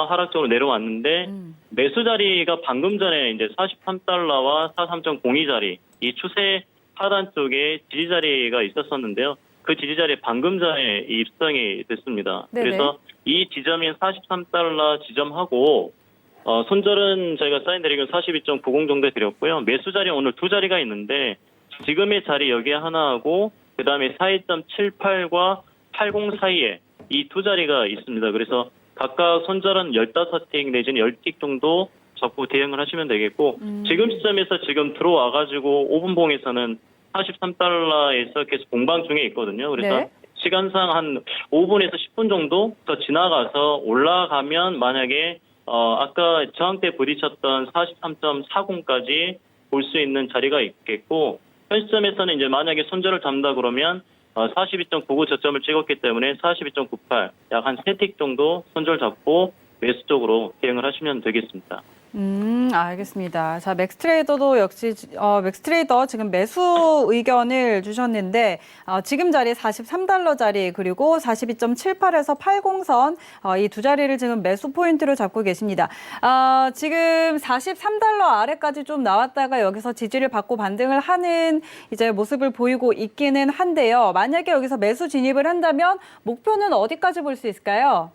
하락적으로 내려왔는데 매수 자리가 방금 전에 이제 43달러와 43.02 자리 이 추세 하단 쪽에 지지 자리가 있었었는데요. 그 지지 자리에 방금 전에 입성이 됐습니다. 네네. 그래서 이 지점인 43달러 지점하고 손절은 저희가 사인드리긴 42.90 정도 드렸고요. 매수 자리 오늘 두 자리가 있는데 지금의 자리 여기에 하나하고 그다음에 42.78과 80 사이에 이 두 자리가 있습니다. 그래서 각각 손절은 15틱 내지는 10틱 정도 잡고 대응을 하시면 되겠고 지금 시점에서 지금 들어와가지고 5분봉에서는 43달러에서 계속 공방 중에 있거든요. 그래서 네. 시간상 한 5분에서 10분 정도 더 지나가서 올라가면 만약에 아까 저항 때 부딪혔던 43.40까지 볼 수 있는 자리가 있겠고 현 시점에서는 이제 만약에 손절을 잡는다 그러면 42.99 저점을 찍었기 때문에 42.98 약 한 3틱 정도 손절 잡고 매수 쪽으로 대응을 하시면 되겠습니다. 알겠습니다. 자, 맥스트레이더도 역시 맥스트레이더 지금 매수 의견을 주셨는데 지금 자리 43달러 자리 그리고 42.78에서 80선 이 두 자리를 지금 매수 포인트로 잡고 계십니다. 지금 43달러 아래까지 좀 나왔다가 여기서 지지를 받고 반등을 하는 이제 모습을 보이고 있기는 한데요. 만약에 여기서 매수 진입을 한다면 목표는 어디까지 볼 수 있을까요?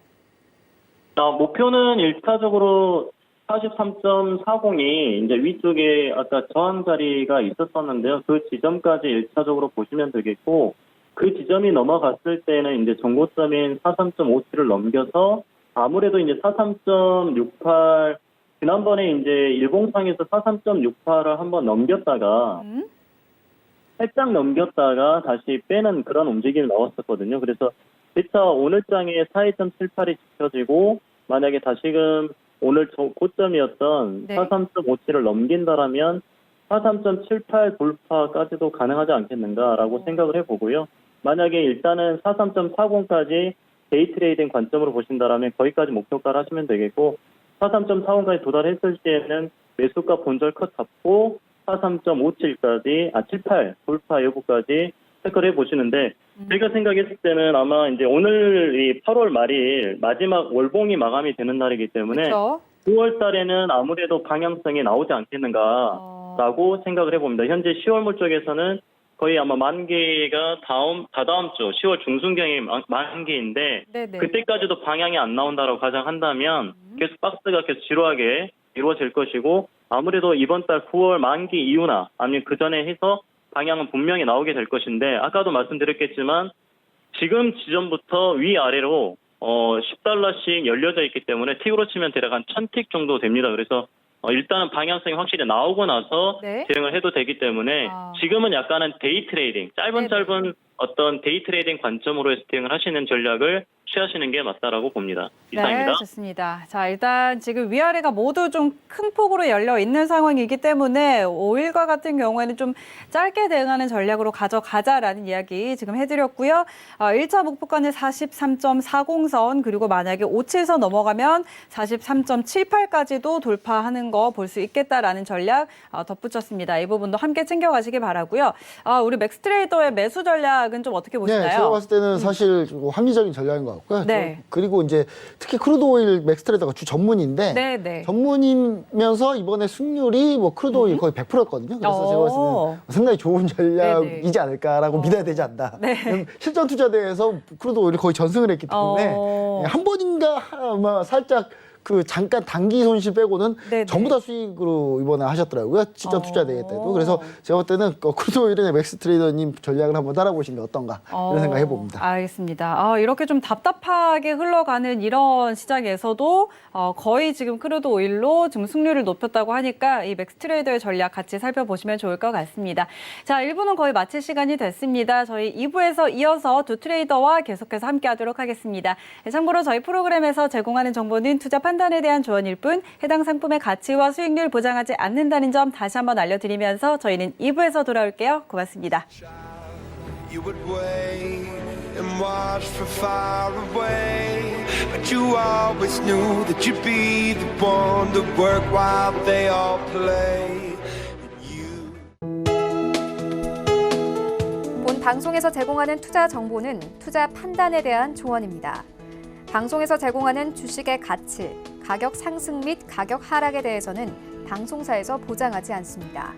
목표는 1차적으로 43.40이 이제 위쪽에 아까 저항 자리가 있었었는데요. 그 지점까지 1차적으로 보시면 되겠고, 그 지점이 넘어갔을 때는 이제 정고점인 43.57을 넘겨서 아무래도 이제 43.68, 지난번에 이제 일봉상에서 43.68을 한번 넘겼다가, 살짝 넘겼다가 다시 빼는 그런 움직임이 나왔었거든요. 그래서 기차 오늘 장에 42.78이 지켜지고, 만약에 다시금 오늘 고점이었던 네. 43.57을 넘긴다라면 43.78 돌파까지도 가능하지 않겠는가라고 생각을 해보고요. 만약에 일단은 43.40까지 데이 트레이딩 관점으로 보신다라면 거기까지 목표가를 하시면 되겠고 43.40까지 도달했을 때에는 매수가 본절 컷 잡고 43.57까지 78 돌파 여부까지 체크를 해보시는데 제가 생각했을 때는 아마 이제 오늘 이 8월 말일 마지막 월봉이 마감이 되는 날이기 때문에 그렇죠. 9월 달에는 아무래도 방향성이 나오지 않겠는가라고 생각을 해봅니다. 현재 10월물 쪽에서는 거의 아마 만기가 다다음 주 10월 중순경에 만기인데 네네. 그때까지도 방향이 안 나온다라고 가정한다면 계속 박스가 계속 지루하게 이루어질 것이고 아무래도 이번 달 9월 만기 이후나 아니면 그 전에 해서 방향은 분명히 나오게 될 것인데 아까도 말씀드렸겠지만 지금 지점부터 위아래로 10달러씩 열려져 있기 때문에 틱으로 치면 대략 한 1000틱 정도 됩니다. 그래서 일단은 방향성이 확실히 나오고 나서 네. 대응을 해도 되기 때문에 지금은 약간은 데이 트레이딩, 짧은 어떤 데이 트레이딩 관점으로 해서 대응을 하시는 전략을 취하시는 게 맞다라고 봅니다. 이상입니다. 네, 좋습니다. 자, 일단 지금 위아래가 모두 좀 큰 폭으로 열려 있는 상황이기 때문에 오일과 같은 경우에는 좀 짧게 대응하는 전략으로 가져가자라는 이야기 지금 해드렸고요. 1차 목표가는 43.40선 그리고 만약에 57선 넘어가면 43.78까지도 돌파하는 거 볼 수 있겠다라는 전략 덧붙였습니다. 이 부분도 함께 챙겨가시기 바라고요. 우리 맥스트레이더의 매수 전략은 좀 어떻게 보시나요? 네, 제가 봤을 때는 사실 합리적인 전략인 것 같고요. 네. 그리고 이제 특히 크루드 오일 맥스트레이더가 주 전문인데 네. 전문이면서 이번에 승률이 뭐 크루드 오일 거의 100%였거든요. 그래서 제가 봤을 때는 상당히 좋은 전략이지 않을까라고 믿어야 되지 않나. 실전 투자대에서 크루드 오일이 거의 전승을 했기 때문에 한 번인가 아마 살짝 그 잠깐 단기 손실 빼고는 네네. 전부 다 수익으로 이번에 하셨더라고요. 직접 투자 되겠다고. 그래서 제가 볼 때는 크루도 이른의 맥스 트레이더님 전략을 한번 따라보시는 게 어떤가 이런 생각 해봅니다. 알겠습니다. 이렇게 좀 답답하게 흘러가는 이런 시장에서도 거의 지금 크루드 오일로 지금 승률을 높였다고 하니까 이 맥스 트레이더의 전략 같이 살펴보시면 좋을 것 같습니다. 자, 1부는 거의 마칠 시간이 됐습니다. 저희 2부에서 이어서 두 트레이더와 계속해서 함께하도록 하겠습니다. 참고로 저희 프로그램에서 제공하는 정보는 투자 판단에 대한 조언일 뿐 해당 상품의 가치와 수익률 보장하지 않는다는 점 다시 한번 알려드리면서 저희는 2부에서 돌아올게요. 고맙습니다. You would wait and watch from far away, but you always knew that you'd be the one to work while they all play. 본 방송에서 제공하는 투자 정보는 투자 판단에 대한 조언입니다. 방송에서 제공하는 주식의 가치, 가격 상승 및 가격 하락에 대해서는 방송사에서 보장하지 않습니다.